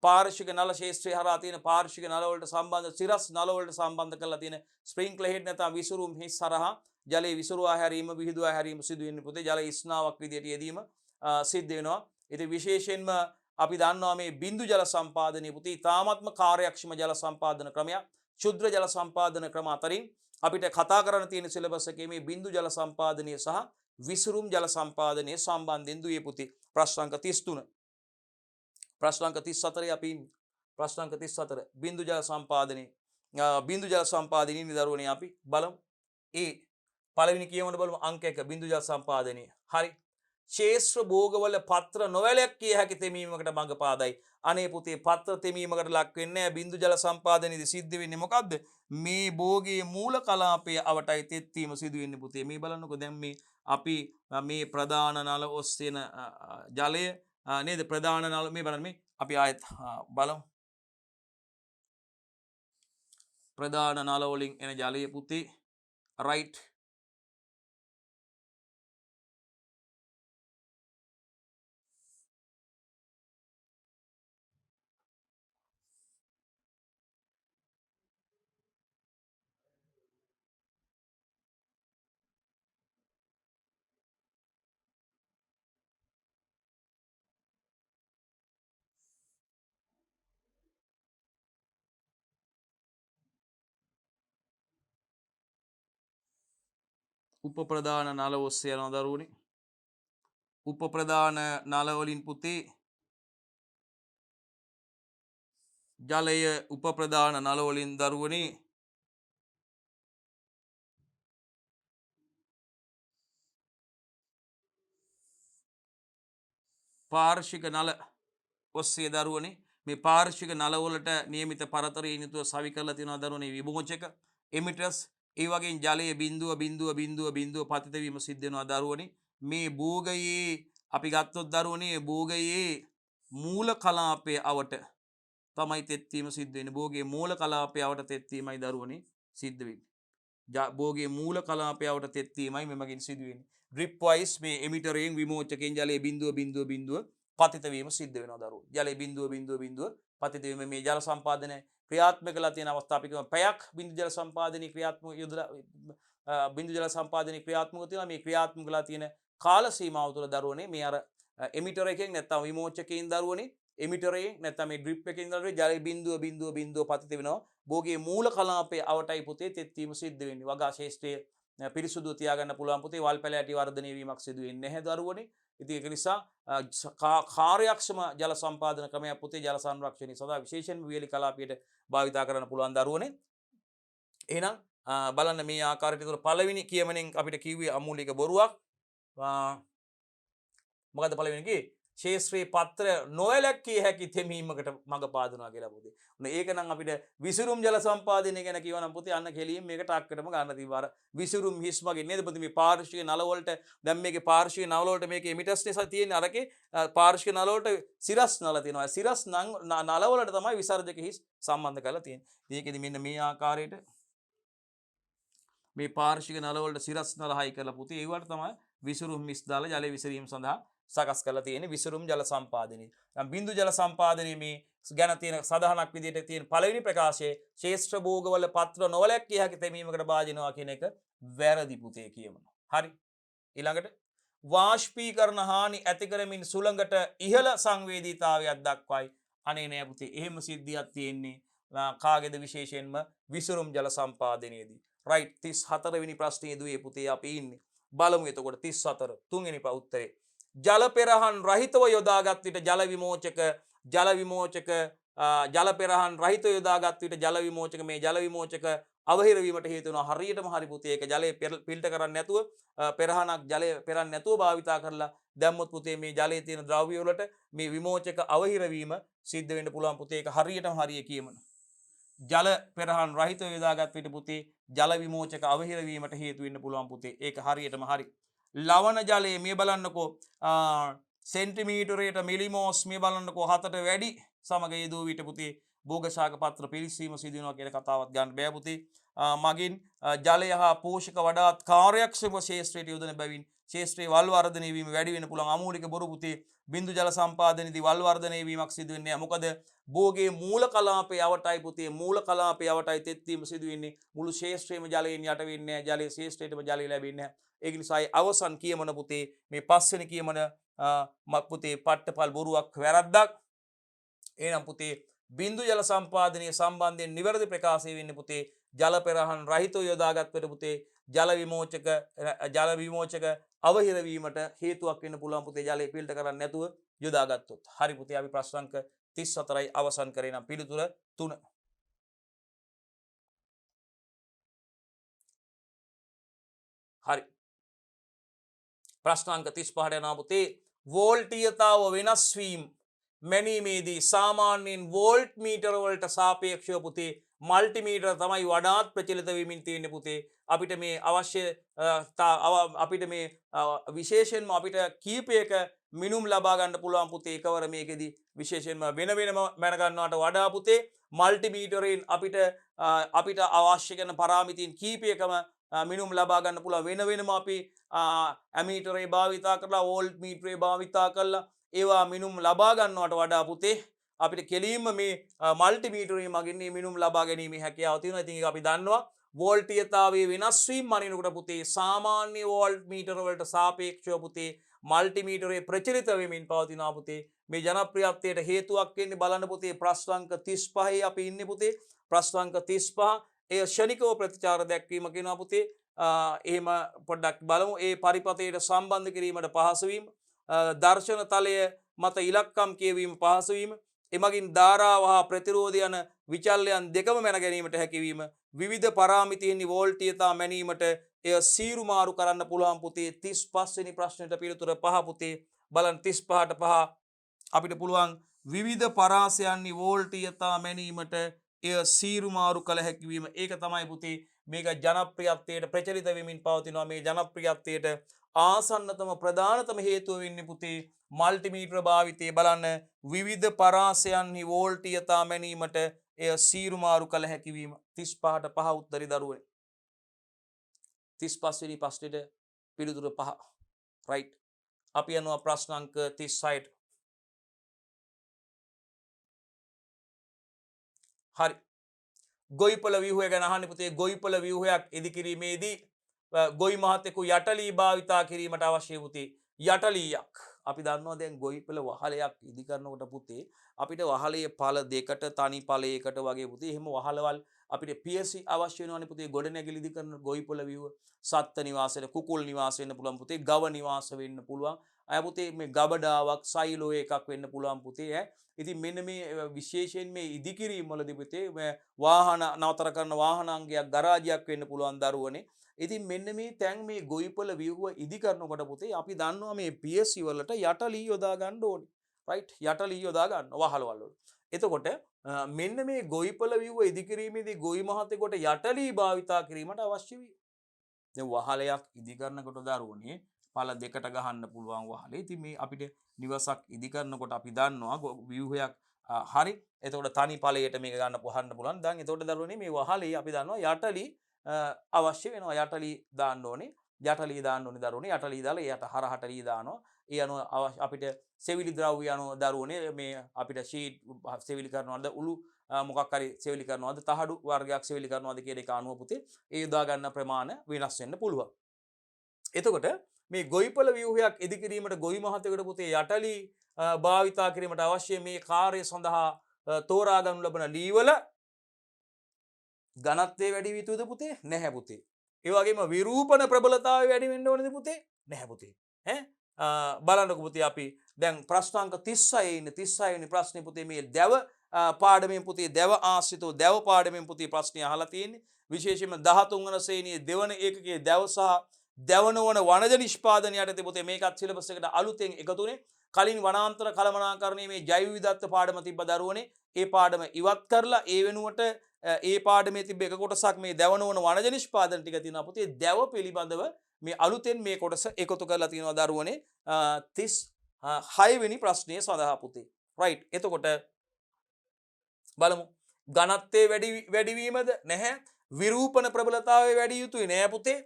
පාර්ශ්වික නල ශේෂ්ත්‍රය හරහා තියෙන පාර්ශ්වික නල වලට සම්බන්ධ සිරස් නල වලට සම්බන්ධ කරලා තියෙන ස්ප්‍රින්ක්ලර් හෙඩ් නැත්නම් විසුරුම් හිස් හරහා ජලයේ විසුරුවා හැරීම විහිදුවා හැරීම සිදු වෙන්නේ පුතේ ජල ස්නාවක් විදියට යෙදීම සිද්ධ වෙනවා. ඉතින් විශේෂයෙන්ම අපි දන්නවා මේ බින්දු ජල සම්පාදනයේ පුතේ තාමත්ම කාර්යක්ෂම ජල සම්පාදන ක්‍රමයක්. ශුද්ධ ජල සම්පාදන ක්‍රම අතරින් අපිට කතා කරන්න තියෙන සිලබස් එකේ මේ බින්දු ජල සම්පාදනය සහ විසුරුම් ජල සම්පාදනයේ සම්බන්ධයෙන් දුවේ පුතේ ප්‍රශ්න අංක 33 ප්‍රශ්න අංක 34 අපි ප්‍රශ්න අංක 34 බින්දු ජල සම්පාදනයේ දරුවනේ අපි බලමු. ඒ පළවෙනි කියවන්න බලමු අංක 1 බින්දු ජල සම්පාදනය. හරි. ශේෂ්ත්‍ර භෝගවල පත්‍ර නොවැළැක් කිය හැකි තෙමීමකට මඟ පාදයි. අනේ පුතේ පත්‍ර තෙමීමකට ලක් වෙන්නේ නැහැ. බින්දු ජල සම්පාදනයේදී සිද්ධ වෙන්නේ මොකද්ද? මේ භෝගයේ මූල කලාපයේ අවටයි තෙත්වීම සිදු වෙන්නේ පුතේ. මේ බලන්නකෝ දැන් මේ අපි මේ ප්‍රධාන නල ඔස්සේන ජලය නේද ප්‍රධාන නල මේ බලන්න මේ අපි ආයෙත් බලමු. ප්‍රධාන නල වලින් එන ජලය පුතේ රයිට් උපප්‍රධාන නල ඔස්සේ යන දරුවනේ උපප්‍රධාන නල වලින් පුතේ ජලය උපප්‍රධාන නල වලින් දරුවනේ පාර්ශ්වික නල ඔස්සේ දරුවනේ මේ පාර්ශ්වික නල වලට නියමිත පරතරයෙන් යුතුව සවි කරලා තියෙනවා දරුවනේ විමෝචක එමිටර්ස් ඒ වගේ ජලයේ බිඳුව පතිත වීම සිද්ධ වෙනවා දරුවනේ මේ භෝගයේ අපි ගත්තොත් දරුවනේ භෝගයේ මූල කලාපයේ අවට තමයි තෙත්වීම සිද්ධ වෙන්නේ. භෝගයේ මූල කලාපයට තෙත්වීමයි දරුවනේ සිද්ධ වෙන්නේ. භෝගයේ මූල කලාපයට තෙත්වීමයි මෙමගින් සිදු වෙන්නේ. ඩ්‍රිප් වයිස් මේ එමිටරයෙන් විමෝචකයෙන් ජලයේ බිඳුව පතිත වීම සිද්ධ වෙනවා දරුවෝ. ජලයේ බිඳුව පතිත වීම මේ ජල සම්පාදනය ක්‍රියාත්මක කරලා තියෙන අවස්ථාව අපි කියමු පැයක් බිඳු ජල සම්පාදනයේ ක්‍රියාත්මක යොදලා බිඳු ජල සම්පාදනයේ ක්‍රියාත්මක තියෙනවා. මේ ක්‍රියාත්මක කරලා තියෙන කාල සීමාව තුළ දරුවනේ මේ අර එමිටර එකෙන් නැත්නම් විමෝචකයෙන් දරුවනේ එමිටරයෙන් නැත්නම් මේ ඩ්‍රිප් එකෙන් දරුවනේ ජලයේ බිඳුව පතිත වෙනවා. භෝගයේ මූල කලාපයේ අවටයි පුතේ තෙත්වීම සිද්ධ වෙන්නේ. වගා ශේෂ්ත්‍රයේ පිරිසුදු තියාගන්න පුළුවන් පුතේ වල් පැලෑටි වර්ධනය වීමක් සිදු වෙන්නේ නැහැ දරුවනේ. ඉතින් ඒක නිසා කාර්යක්ෂම ජල සම්පාදන ක්‍රමයක් පුතේ ජල සංරක්ෂණය සඳහා විශේෂයෙන් වියලි කලාපයට භාවිතා කරන්න පුළුවන් දරුවනේ. එහෙනම් බලන්න මේ ආකාරයට ඒතර පළවෙනි කියමනෙන් අපිට කිව්වේ අමූලික බොරුවක්. මොකද්ද පළවෙනි කිව්වේ? ශේෂ්ත්‍රයේ පත්‍ර නොවැළැක්විය හැකි තෙමීමකට මඟ පාදනවා කියලා පුතේ. ඔන්න ඒක නම් අපිට විසිරුම් ජල සම්පාදනය ගැන කියවනම් පුතේ අන්න කෙලියෙන් මේකට අක්කටම ගන්න තිබ්බා. අර විසිරුම් හිස් මගේ නේද පුතේ මේ පාර්ශ්වික නල වලට දැන් මේකේ පාර්ශ්වික නල වලට මේකේ එමිටර්ස් නිසා තියෙන අරකේ පාර්ශ්වික නල වලට සිරස් නල තියෙනවා. සිරස් නල වලට තමයි විසර්ජක හිස් සම්බන්ධ කරලා තියෙන්නේ. මේකෙදි මෙන්න මේ ආකාරයට මේ පාර්ශ්වික නල වලට සිරස් නල හයි කරලා පුතේ ඒවට තමයි විසිරුම් හිස් දාලා ජලය විසිරීම සඳහා සකස් කරලා තියෙන විසිරුම් ජල සම්පාදනය. බිඳු ජල සම්පාදනයේ මේ ගැන තියෙන සදාහනක් විදිහට තියෙන පළවෙනි ප්‍රකාශයේ ශේෂ්ත්‍ර භෝගවල පත්‍ර නොවැළැක්විය හැකි තෙමීමකට භාජනවා කියන එක වැරදි පුතේ කියමනවා. හරි. ඊළඟට වාෂ්පීකරණ හානි ඇති කරමින් සුළඟට ඉහළ සංවේදීතාවයක් දක්වයි. අනේ නෑ පුතේ එහෙම සිද්ධියක් තියෙන්නේ කාගේද විශේෂයෙන්ම විසිරුම් ජල සම්පාදනයේදී. රයිට් 34 වෙනි ප්‍රශ්නේ දුවේ පුතේ අපි ඉන්නේ. බලමු එතකොට 34 තුන්වෙනි උත්තරේ. ජල පෙරහන් රහිතව යොදාගත් විට ජල විමෝචක ජල පෙරහන් රහිතව යොදාගත් විට ජල විමෝචක මේ ජල විමෝචක අවහිර වීමට හේතු වෙනවා. හරියටම හරි පුතේ ඒක ජලය ෆිල්ටර් කරන්නේ නැතුව පෙරහනක් ජලය පෙරන්නේ නැතුව භාවිතා කරලා දැම්මොත් පුතේ මේ ජලයේ තියෙන ද්‍රව්‍ය වලට මේ විමෝචක අවහිර වීම සිද්ධ වෙන්න පුළුවන් පුතේ. ඒක හරියටම හරිය කියමන. ජල පෙරහන් රහිතව යොදාගත් විට පුතේ ජල විමෝචක අවහිර වීමට හේතු වෙන්න පුළුවන් පුතේ. ඒක හරියටම හරි. ලවණ ජලයේ මේ බලන්නකෝ සෙන්ටිමීටරයට මිලිමෝස් මේ බලන්නකෝ 7ට වැඩි සමග යෙදූ විට පුතේ භෝගශාක පත්‍ර පිරිසීම සිදු වෙනවා කියන කතාවක් ගන්න බෑ පුතේ. මගින් ජලය හා පෝෂක වඩාත් කාර්යක්ෂම ශේෂ්ත්‍රයට යොදන බැවින් ශේෂ්ත්‍රයේ වල් වර්ධනය වීම වැඩි වෙන්න පුළුවන්. අමූලික බොරු පුතේ බිඳු ජල සම්පාදනයේදී වල් වර්ධනය වීමක් සිදු වෙන්නේ නැහැ. මොකද භෝගයේ මූල කලාපයේ අවටයි පුතේ මූල කලාපයේ අවටයි තෙත්වීම සිදු වෙන්නේ. මුළු ශේෂ්ත්‍රයේම ජලයෙන් යට වෙන්නේ නැහැ. ජලයේ ශේෂ්ත්‍රයටම ජලය ලැබෙන්නේ නැහැ. ඒක නිසා අවසන් කියමන පුතේ මේ පස්වෙනි කියමන පුතේ පට්ටපල් බොරුවක් වැරද්දක්. එහෙනම් පුතේ බිඳු ජල සම්පාදනයේ සම්බන්ධයෙන් නිවැරදි ප්‍රකාශය වෙන්නේ පුතේ ජල පෙරහන් රහිතව යොදාගත් විට පුතේ ජල විමෝචක අවහිර වීමට හේතුවක් වෙන්න පුළුවන් පුතේ ජලය ෆිල්ටර් කරන්නේ නැතුව යොදාගත්තොත්. හරි පුතේ අපි ප්‍රශ්න අංක 34යි අවසන් කරේ නම් පිළිතුර 3. හරි. ප්‍රශ්න අංක 35ට යනවා පුතේ. වෝල්ටීයතාව වෙනස් වීම මැනීමේදී සාමාන්‍යයෙන් වෝල්ට් මීටර වලට සාපේක්ෂව පුතේ මල්ටිමීටර තමයි වඩාත් ප්‍රචලිත වෙමින් තියෙන්නේ පුතේ. අපිට මේ අවශ්‍ය අපිට මේ විශේෂයෙන්ම අපිට කීපයක මිනුම් ලබා ගන්න පුළුවන් පුතේ එකවර මේකෙදි විශේෂයෙන්ම වෙන වෙනම මැන ගන්නවට වඩා පුතේ මල්ටිමීටරෙන් අපිට අවශ්‍ය කරන පරාමිතීන් කීපයකම මිනුම් ලබා ගන්න පුළුවන්. වෙන වෙනම අපි ඇමීටරේ භාවිතා කරලා වෝල්ට් මීටරේ භාවිතා කරලා ඒවා මිනුම් ලබා ගන්නවට වඩා පුතේ අපිට කෙලින්ම මේ මල්ටිමීටරේ මගින් මේ මිනුම් ලබා ගැනීමේ හැකියාව තියෙනවා. ඉතින් ඒක අපි දන්නවා වෝල්ටීයතාවයේ වෙනස් වීම මනිනකොට පුතේ සාමාන්‍ය වෝල්ට් මීටර වලට සාපේක්ෂව පුතේ මල්ටිමීටරේ ප්‍රචලිත වෙමින් පවතිනවා පුතේ. මේ ජනප්‍රියත්වයට හේතුවක් වෙන්නේ බලන්න පුතේ ප්‍රශ්න අංක 35 අපි ඉන්නේ පුතේ. ප්‍රශ්න අංක 35 ඒ ශනිකව ප්‍රතිචාර දැක්වීම කියනවා පුතේ. එහෙම පොඩ්ඩක් බලමු. ඒ පරිපතයට සම්බන්ධ කිරීමට පහසු වීම, දර්ශන තලය මත ඉලක්කම් කියවීම පහසු වීම, එමගින් ධාරාව හා ප්‍රතිරෝධ යන විචල්‍යයන් දෙකම මැන ගැනීමට හැකිවීම, විවිධ පරාමිතීන් වෝල්ටීයතා මැනීමට එය සීරු මාරු කරන්න පුළුවන් පුතේ. 35 වෙනි ප්‍රශ්නෙට පිළිතුර 5 පුතේ. බලන්න 35ට 5 අපිට පුළුවන් විවිධ පරාසයන් වෝල්ටීයතා මැනීමට එය සීරු මාරු කළ හැකිවීම. ඒක තමයි පුතේ මේක ජනප්‍රියත්වයට ප්‍රචලිත වෙමින් පවතිනවා. මේ ජනප්‍රියත්වයට ආසන්නතම ප්‍රධානතම හේතුව වෙන්නේ පුතේ මල්ටිමීටර භාවිතය බලන්න විවිධ පරාසයන්හි වෝල්ටීයතා මැනීමට එය සීරු මාරු කළ හැකිවීම 35ට 5 උත්තරي දරුවනේ 35 වෙනි ප්‍රශ්නෙට පිළිතුර 5 right අපි යනවා ප්‍රශ්න අංක 36ට හරි ගොවිපළ ව්‍යුහය ගැන අහන්නේ පුතේ ගොවිපළ ව්‍යුහයක් ඉදිකිරීමේදී ගොවි මහතෙකු යටලී භාවිතා කිරීමට අවශ්‍ය පුතේ යටලීයක් අපි දන්නවා දැන් ගොවිපළ වහලයක් ඉදි කරනකොට පුතේ අපිට වහලේ පළ දෙකට තනි පළයකට වගේ පුතේ එහෙම වහලවල් අපිට PSC අවශ්‍ය වෙනවනේ පුතේ ගොඩනැගිලි ඉදි කරන ගොවිපළ ව්‍යුහ සත්ත්ව නිවාසෙට කුකුල් නිවාස වෙන්න පුළුවන් පුතේ ගව නිවාස වෙන්න පුළුවන් අය පුතේ මේ ගබඩාවක් සයිලෝ එකක් වෙන්න පුළුවන් පුතේ ඈ ඉතින් මෙන්න මේ විශේෂයෙන් මේ ඉදිකිරීම වලදී පුතේ වාහන නවතර කරන වාහනාංගයක් ගරාජයක් වෙන්න පුළුවන් දරුවනේ ඉතින් මෙන්න මේ තැන් මේ ගොවිපළ ව්‍යුහ ඉදි කරනකොට පුතේ අපි දන්නවා මේ PSC වලට යටලී යොදා ගන්න ඕනේ right යටලී යොදා ගන්න වහලවල් වල එතකොට මෙන්න මේ ගොවිපළ ව්‍යුහ ඉදි කිරීමේදී ගොවි මහතෙකුට යටලී භාවිතා කිරීමට අවශ්‍ය වේ දැන් වහලයක් ඉදි කරනකොට දරුවනේ පළ දෙකට ගහන්න පුළුවන් වහලේ. ඉතින් මේ අපිට නිවසක් ඉදි කරනකොට අපි දන්නවා ව්‍යුහයක් හරි. එතකොට තනි පළයට මේක ගන්න පොහන්න පුළුවන්. දැන් එතකොට දරුවනේ මේ වහලේ අපි දන්නවා යටලි අවශ්‍ය වෙනවා. යටලි දාන්න ඕනේ. යටලි දාන්න ඕනේ දරුවනේ. යටලි දාලා එයට හරහට ලී දානවා. ඒ අනුව අපිට සෙවිලි ද්‍රව්‍ය අනුව දරුවනේ මේ අපිට ෂීට් සෙවිලි කරනවද උළු මොකක් හරි සෙවිලි කරනවද තහඩු වර්ගයක් සෙවිලි කරනවද කියන එක අනුව පුතේ ඒ යොදා ගන්න ප්‍රමාණය වෙනස් වෙන්න පුළුවන්. එතකොට මේ ගොවිපළ ව්‍යුහයක් ඉදි කිරීමට ගොවි මහතෙකුට පුතේ යටලි භාවිතා කිරීමට අවශ්‍ය මේ කාර්ය සඳහා තෝරා ගනු ලබන ලී වල ඝනත්වය වැඩි විය යුතුද පුතේ? නැහැ පුතේ. ඒ වගේම විරූපණ ප්‍රබලතාවය වැඩි වෙන්න ඕනේද පුතේ? නැහැ පුතේ. බලන්නකො පුතේ අපි දැන් ප්‍රශ්න අංක 36 ඉන්නේ 36 වෙනි ප්‍රශ්නේ පුතේ මේ දැව පාඩමෙන් පුතේ දැව ආශ්‍රිතව දැව පාඩමෙන් පුතේ ප්‍රශ්නේ අහලා තියෙන්නේ විශේෂයෙන්ම 13 වන ශ්‍රේණියේ දෙවන ඒකකයේ දැව සහ දැවනවන වනජ නිෂ්පාදනය යටතේ පුතේ මේකත් සිලබස් එකට අලුතෙන් එකතුනේ කලින් වනාන්තර කළමනාකරණයේ මේ ජෛව විවිධත්ව පාඩම තිබ්බ දරුවනේ ඒ පාඩම ඉවත් කරලා ඒ වෙනුවට ඒ පාඩමේ තිබ්බ එක කොටසක් මේ දැවනවන වනජ නිෂ්පාදන ටික තියෙනවා පුතේ දැව පිළිබඳව මේ අලුතෙන් මේ කොටස එකතු කරලා තියෙනවා දරුවනේ 36 වෙනි ප්‍රශ්නය සඳහා පුතේ right එතකොට බලමු ඝනත්වයේ වැඩිවීමද නැහැ විරූපණ ප්‍රබලතාවය වැඩි යුතුයි නෑ පුතේ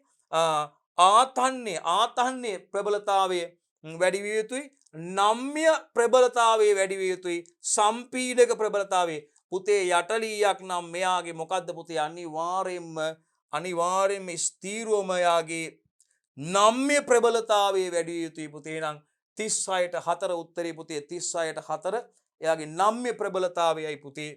ආතන්නේ ප්‍රබලතාවය වැඩි විය යුතුයි නම්‍ය ප්‍රබලතාවය වැඩි විය යුතුයි සම්පීඩක ප්‍රබලතාවය පුතේ යටලීයක් නම් මෙයාගේ මොකද්ද පුතේ අනිවාර්යෙන්ම ස්ථීරවම යාගේ නම්‍ය ප්‍රබලතාවය වැඩි විය යුතුයි පුතේ නම් 36ට 4 උත්තරේ පුතේ 36ට 4 එයාගේ නම්‍ය ප්‍රබලතාවයයි පුතේ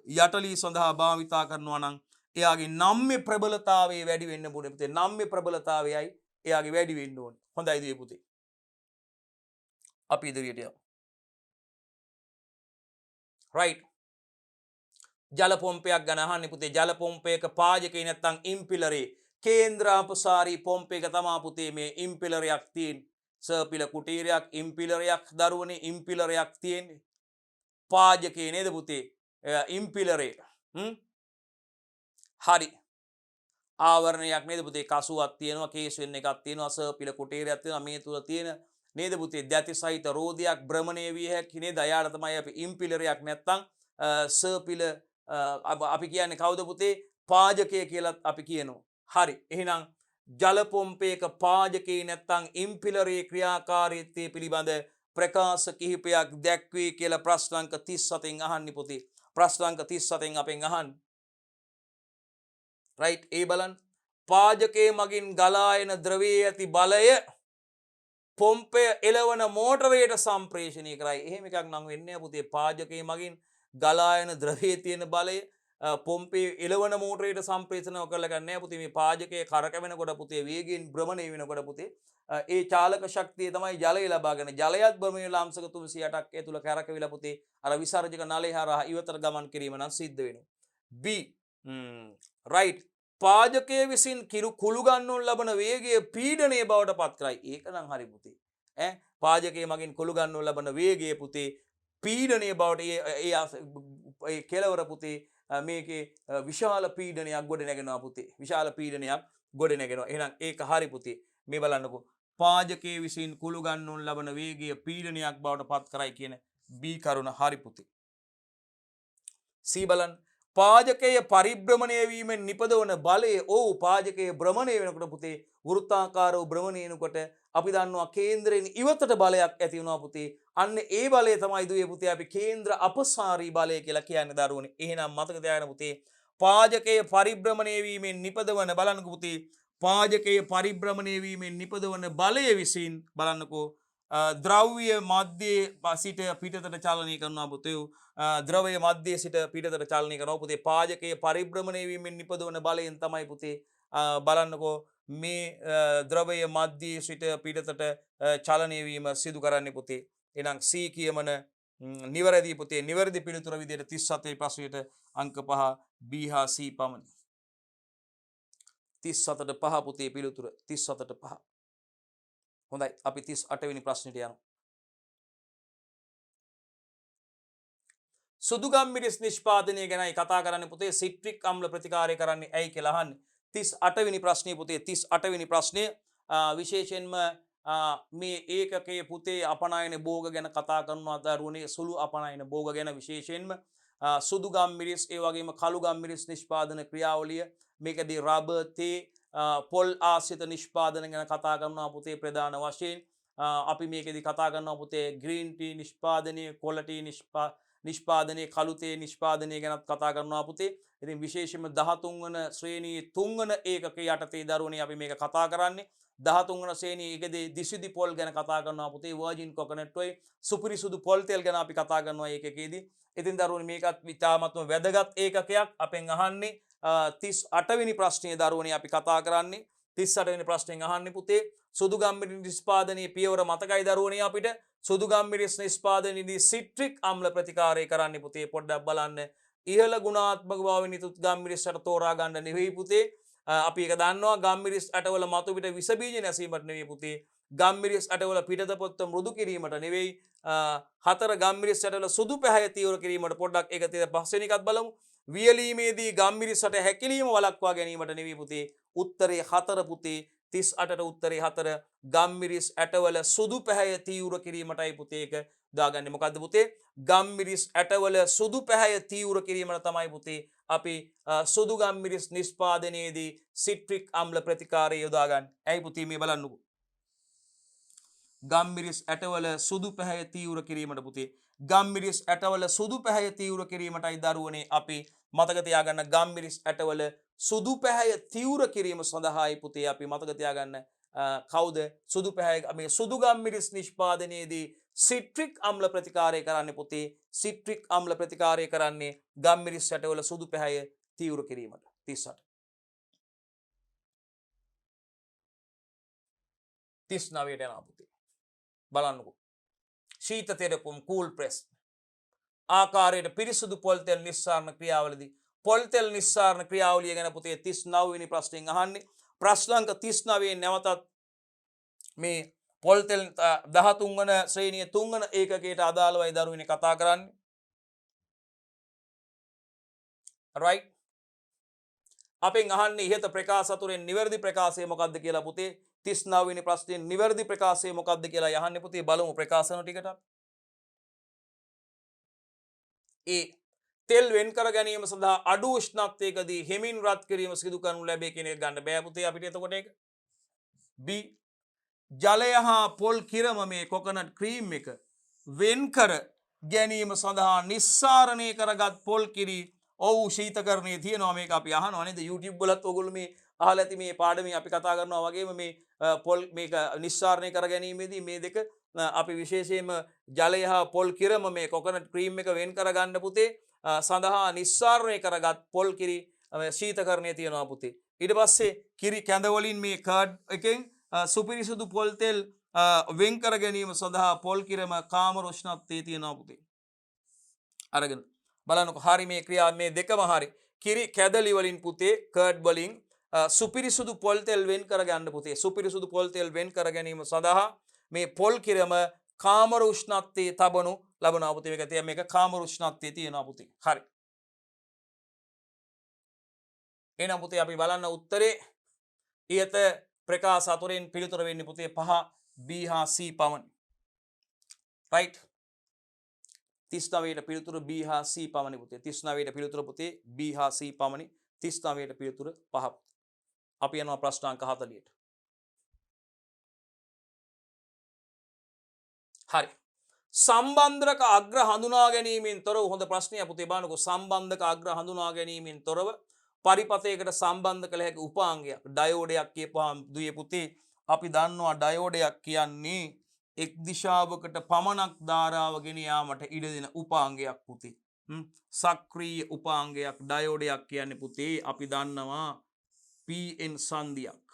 යටලී සඳහා භාවිතා කරනවා නම් එයාගේ නම්‍ය ප්‍රබලතාවය වැඩි වෙන්න ඕනේ පුතේ නම්‍ය ප්‍රබලතාවයයි එයාගේ වැඩි වෙන්න ඕනේ හොඳයි දියේ පුතේ අපි ඉදිරියට යමු right ජල පොම්පයක් ගැන අහන්නේ පුතේ ජල පොම්පයක පාජකේ නැත්තම් ඉම්පිලරේ කේන්ද්‍රාපසාරී පොම්පයක තමා පුතේ මේ ඉම්පිලරයක් තියෙන්නේ සර්පිල කුටීරයක් ඉම්පිලරයක් දරුවනේ ඉම්පිලරයක් තියෙන්නේ පාජකේ නේද පුතේ ඉම්පිලරේ හරි ආවරණයක් නේද පුතේ කසුවක් තියෙනවා කේස් වෙන එකක් තියෙනවා සර්පිල කුටීරයක් තියෙනවා මේ තුල තියෙන නේද පුතේ දැති සහිත රෝදයක් භ්‍රමණය විය හැකි නේද අයාට තමයි අපි ඉම්පිලරයක් නැත්තම් සර්පිල අපි කියන්නේ කවුද පුතේ පාජකය කියලා අපි කියනවා හරි එහෙනම් ජල පොම්පයක පාජකේ නැත්තම් ඉම්පිලරේ ක්‍රියාකාරීත්වය පිළිබඳ ප්‍රකාශ කිහිපයක් දැක්වේ කියලා ප්‍රශ්න අංක 37න් අහන්නේ පුතේ ප්‍රශ්න අංක 37න් අපෙන් අහන්නේ right ඒ බලන්න පාජකයේ මගින් ගලා එන ද්‍රවයේ ඇති බලය පොම්පය එළවන මෝටරයට සම්ප්‍රේෂණය කරයි එහෙම එකක් නම් වෙන්නේ නැහැ පුතේ පාජකයේ මගින් ගලා එන ද්‍රවයේ තියෙන බලය පොම්පේ එළවන මෝටරයට සම්ප්‍රේෂණය කරලා ගන්න නැහැ පුතේ මේ පාජකයේ කරකැවෙනකොට පුතේ වේගයෙන් භ්‍රමණය වෙනකොට පුතේ ඒ චාලක ශක්තිය තමයි ජලය ලබාගෙන ජලයත් භ්‍රමණය වෙලා අංශක 308ක් ඒ තුල කරකැවිලා පුතේ අර විසර්ජක නලය හරහා ඉවතට ගමන් කිරීම නම් සිද්ධ වෙනවා B right පාජකයේ විසින් කුළු ගන්නු ලබන වේගය පීඩනයේ බවට පත් කරයි ඒක නම් හරි පුතේ පාජකයේ මගින් කුළු ගන්නු ලබන වේගය පුතේ පීඩනයේ බවට ඒ කෙලවර පුතේ මේකේ විශාල පීඩනයක් ගොඩ නැගෙනවා පුතේ විශාල පීඩනයක් ගොඩ නැගෙනවා එහෙනම් ඒක හරි පුතේ මේ බලන්නකෝ පාජකයේ විසින් කුළු ගන්නු ලබන වේගය පීඩනයක් බවට පත් කරයි කියන B කරුණ හරි පුතේ. C බලන්න. පාජකයේ පරිභ්‍රමණය වීමෙන් නිපදවන බලය පාජකයේ භ්‍රමණය වෙනකොට පුතේ වෘත්තාකාරව භ්‍රමණය වෙනකොට අපි දන්නවා කේන්ද්‍රයෙන් ඉවතට බලයක් ඇති වෙනවා පුතේ. අන්න ඒ බලය තමයි දුවේ පුතේ අපි කේන්ද්‍ර අපසාරී බලය කියලා කියන්නේ දරුවනේ. එහෙනම් මතක තියාගන්න පුතේ පාජකයේ පරිභ්‍රමණය වීමෙන් නිපදවන බලන්නකෝ පුතේ පාජකයේ පරිභ්‍රමණය වීමෙන් නිපදවන බලය විසින් බලන්නකෝ ද්‍රව්‍ය මධ්‍යයේ සිට පිටතට චලනය කරනවා පුතේ. ද්‍රව්‍ය මධ්‍යයේ සිට පිටතට චලනය කරනවා පුතේ. පාජකයේ පරිභ්‍රමණය වීමෙන් නිපදවන බලයෙන් තමයි පුතේ බලන්නකෝ මේ ද්‍රව්‍ය මධ්‍යයේ සිට පිටතට චලනය වීම සිදු කරන්නේ පුතේ. එහෙනම් C කියමන නිවැරදි පුතේ. නිවැරදි පිළිතුර විදිහට 37 ප්‍රශ්නෙට අංක 5 B හා C පමණයි. 37ට 5 පුතේ පිළිතුර 37ට 5. හොඳයි අපි 38 වෙනි ප්‍රශ්නෙට යනවා. සුදුගම්මිරිස් නිෂ්පාදනය ගැනයි කතා කරන්නේ පුතේ. සිට්‍රික් අම්ල ප්‍රතිකාරය කරන්නේ ඇයි කියලා අහන්නේ. 38 වෙනි ප්‍රශ්නේ පුතේ 38 වෙනි ප්‍රශ්නය විශේෂයෙන්ම මේ ඒකකයේ පුතේ අපනයන භෝග ගැන කතා කරනවා දරුවනේ. සුළු අපනයන භෝග ගැන විශේෂයෙන්ම සුදුගම්මිරිස් ඒ වගේම කළුගම්මිරිස් නිෂ්පාදන ක්‍රියාවලිය මේකදී රබර් තේ පොල් ආශ්‍රිත නිෂ්පාදන ගැන කතා කරනවා පුතේ ප්‍රධාන වශයෙන්. අපි මේකෙදි කතා කරනවා පුතේ ග්‍රීන් ටී නිෂ්පාදනය, කොළ ටී නිෂ්පාදනය, කළු තේ නිෂ්පාදනය ගැනත් කතා කරනවා පුතේ. ඉතින් විශේෂයෙන්ම 13 වන ශ්‍රේණියේ 3 වන ඒකකයේ යටතේ දරුවනේ අපි මේක කතා කරන්නේ. 13 වන ශ්‍රේණියේ ඒකදී දිසිදි පොල් ගැන කතා කරනවා පුතේ. වර්ජින් කොකනට් ඔයිල් සුපිරිසුදු පොල් තෙල් ගැන අපි කතා කරනවා ඒකකයේදී. ඉතින් දරුවනේ මේකත් ඉතාමත්ම වැදගත් ඒකකයක්. අපෙන් අහන්නේ 38 වෙනි ප්‍රශ්නයේ දරුවනේ අපි කතා කරන්නේ 38 වෙනි ප්‍රශ්නයෙන් අහන්නේ පුතේ සුදුගම්මිරිස් නිෂ්පාදනයේ පියවර මතකයි දරුවනේ අපිට. සුදුගම්මිරිස් නිෂ්පාදනයේදී සිට්‍රික් අම්ල ප්‍රතිකාරය කරන්නේ පුතේ පොඩ්ඩක් බලන්න. ඉහළ ගුණාත්මක බවින් යුත් ගම්මිරිස් ඇට තෝරා ගන්න නෙවෙයි පුතේ. අපි ඒක දන්නවා ගම්මිරිස් ඇටවල මතු පිට විස බීජ නැසීමට නෙවෙයි පුතේ. ගම්මිරිස් ඇටවල පිටත පොත්ත මෘදු කිරීමට නෙවෙයි. 4 ගම්මිරිස් ඇටවල සුදු පැහැය තීව්‍ර කිරීමට පොඩ්ඩක් ඒක පස්වෙනි එකත් බලමු. වියලීමේදී ගම්මිරිස් ඇට හැකිලීම වළක්වා ගැනීමට නෙවෙයි පුතේ. උත්තරේ 4 පුතේ. 38ට උත්තරේ 4 ගම්මිරිස් ඇටවල සුදු පැහැය තීව්‍ර කිරීමටයි පුතේ ඒක දාගන්නේ. මොකද්ද පුතේ? ගම්මිරිස් ඇටවල සුදු පැහැය තීව්‍ර කිරීමට තමයි පුතේ අපි සුදු ගම්මිරිස් නිෂ්පාදනයේදී සිට්‍රික් අම්ල ප්‍රතිකාරය යොදාගන්නේ. ඇයි පුතේ මේ බලන්නකෝ. ගම්මිරිස් ඇටවල සුදු පැහැය තීව්‍ර කිරීමට පුතේ. ගම්මිරිස් ඇටවල සුදු පැහැය තීව්‍ර කිරීමටයි දරුවනේ අපි මතක තියාගන්න ගම්මිරිස් ඇටවල සුදු පැහැය තීව්‍ර කිරීම සඳහායි පුතේ අපි මතක තියාගන්න කවුද සුදු පැහැය මේ සුදු ගම්මිරිස් නිෂ්පාදනයේදී සිට්‍රික් අම්ල ප්‍රතිකාරය කරන්නේ පුතේ. සිට්‍රික් අම්ල ප්‍රතිකාරය කරන්නේ ගම්මිරිස් ඇටවල සුදු පැහැය තීව්‍ර කිරීමට. 38 39ට යනවා පුතේ. බලන්නකෝ. ශීත තෙරපුම් කූල් ප්‍රෙස් ආකාරයට පිරිසුදු පොල් තෙල් නිස්සාරණ ක්‍රියාවලදී පොල් තෙල් නිස්සාරණ ක්‍රියාවලිය ගැන පුතේ 39 වෙනි ප්‍රශ්نين අහන්නේ. ප්‍රශ්න අංක 39 නැවතත් මේ පොල් තෙල් 13 වන ශ්‍රේණිය 3 වන ඒකකයට අදාළවයි දරුවනේ කතා කරන්නේ. right අපෙන් අහන්නේ ඉහත ප්‍රකාශ අතුරෙන් නිවැරදි ප්‍රකාශය මොකක්ද කියලා පුතේ. 39 වෙනි ප්‍රශ්නේ නිවැරදි ප්‍රකාශය මොකක්ද කියලා යහන්නේ පුතේ. බලමු ප්‍රකාශන ටිකට. ඒ තෙල් වෙන් කර ගැනීම සඳහා අඩු උෂ්ණත්වයකදී හෙමින් රත් කිරීම සිදු කරනු ලැබේ කියන එක ගන්න බෑ පුතේ අපිට. එතකොට ඒක B ජලය හා පොල් කිරම මේ කොකනට් ක්‍රීම් එක වෙන් කර ගැනීම සඳහා නිස්සාරණය කරගත් පොල් කිරි ශීතකරණයේ තියෙනවා. මේක අපි අහනවා නේද YouTube වලත් ඔයගොල්ලෝ මේ අහලා ඇති මේ පාඩමේ අපි කතා කරනවා වගේම මේ පොල් මේක නිස්සාරණය කර ගැනීමේදී මේ දෙක අපි විශේෂයෙන්ම ජලය හා පොල් කිරම මේ කොකනට් ක්‍රීම් එක වෙන් කර ගන්න පුතේ සඳහා නිස්සාරණය කරගත් පොල් කිරි ශීතකරණයේ තියෙනවා පුතේ. ඊට පස්සේ කිරි කැඳ වලින් මේ කර්ඩ් එකෙන් සුපිරිසුදු පොල් තෙල් වෙන් කර ගැනීම සඳහා පොල් කිරම කාමර උෂ්ණත්වයේ තියෙනවා පුතේ. අරගෙන බලන්නකො හරි මේ ක්‍රියා මේ දෙකම හරි. කිරි කැදලි වලින් පුතේ කර්ඩ් වලින් සුපිරිසුදු පොල් තෙල් වෙන් කර ගන්න පුතේ. සුපිරිසුදු පොල් තෙල් වෙන් කර ගැනීම සඳහා මේ පොල් කිරම කාමර උෂ්ණත්වයේ තබනු ලබනවා පුතේ. මේක තියා මේක කාමර උෂ්ණත්වයේ තියෙනවා පුතේ. හරි. එහෙනම් පුතේ අපි බලන්න උත්තරේ ඉහත ප්‍රකාශ හතරෙන් පිළිතුර වෙන්නේ පුතේ 5 B හා C පමණි. right 39ට පිළිතුර B හා C පමණි පුතේ. 39ට පිළිතුර පුතේ B හා C පමණි. 39ට පිළිතුර 5. අපි යනවා ප්‍රශ්න අංක 40ට. හරි. සම්බන්ධක අග්‍ර හඳුනා ගැනීමෙන් තොරව හොඳ ප්‍රශ්නයක් පුතේ බලන්නකෝ. සම්බන්ධක අග්‍ර හඳුනා ගැනීමෙන් තොරව පරිපථයකට සම්බන්ධ කළ හැකි උපාංගයක් ඩයෝඩයක් කියපුවාම දුවේ පුතේ අපි දන්නවා ඩයෝඩයක් කියන්නේ එක් දිශාවකට පමණක් ධාරාව ගෙන යාමට ඉඩ දෙන උපාංගයක් පුතේ. සක්‍රීය උපාංගයක් ඩයෝඩයක් කියන්නේ පුතේ අපි දන්නවා PN සංදියක්.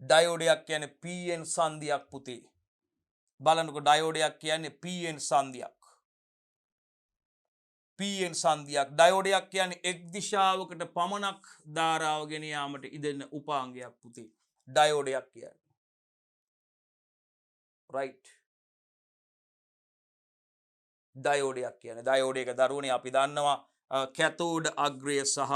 ඩයෝඩයක් කියන්නේ PN සංදියක් පුතේ. බලන්නකො ඩයෝඩයක් කියන්නේ PN සංදියක්. PN සංදියක් ඩයෝඩයක් කියන්නේ එක් දිශාවකට පමණක් ධාරාව ගෙන යාමට ඉඩ දෙන උපාංගයක් පුතේ. ඩයෝඩයක් කියන්නේ. right ඩයෝඩයක් කියන්නේ ඩයෝඩයක දරුවනේ අපි දන්නවා කැතෝඩ් අග්‍රය සහ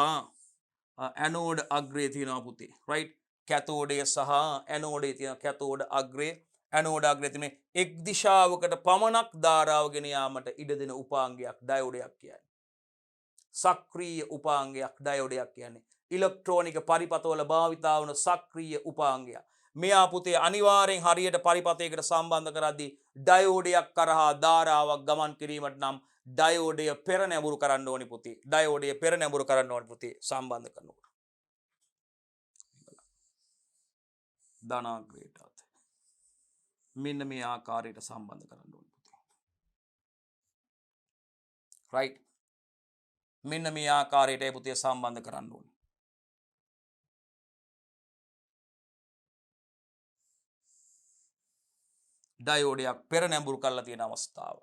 ඇනෝඩ් අග්‍රය තියෙනවා පුතේ. right කැතෝඩය සහ ඇනෝඩේ තියෙන කැතෝඩ් අග්‍රය ඇනෝඩ් අග්‍රය තියෙන එක් දිශාවකට පමණක් ධාරාව ගෙන යාමට ඉඩ දෙන උපාංගයක් ඩයෝඩයක් කියන්නේ. සක්‍රීය උපාංගයක් ඩයෝඩයක් කියන්නේ. ඉලෙක්ට්‍රෝනික පරිපථවල භාවිතා වන සක්‍රීය උපාංගයක්. මෙයා පුතේ අනිවාර්යෙන් හරියට පරිපථයකට සම්බන්ධ කරද්දී ඩයෝඩයක් කරහා ධාරාවක් ගමන් කිරීමට නම් ඩයෝඩය පෙර නැඹුරු කරන්න ඕනි පුතේ. ඩයෝඩය පෙර නැඹුරු කරන්න ඕනි පුතේ සම්බන්ධ කරනකොට. ධනාග්‍රයට මෙන්න මේ ආකාරයට සම්බන්ධ කරන්න ඕනි පුතේ. right මෙන්න මේ ආකාරයට පුතේ සම්බන්ධ කරන්න ඕනි. ඩයෝඩයක් පෙර නැඹුරු කරලා තියෙන අවස්ථාව.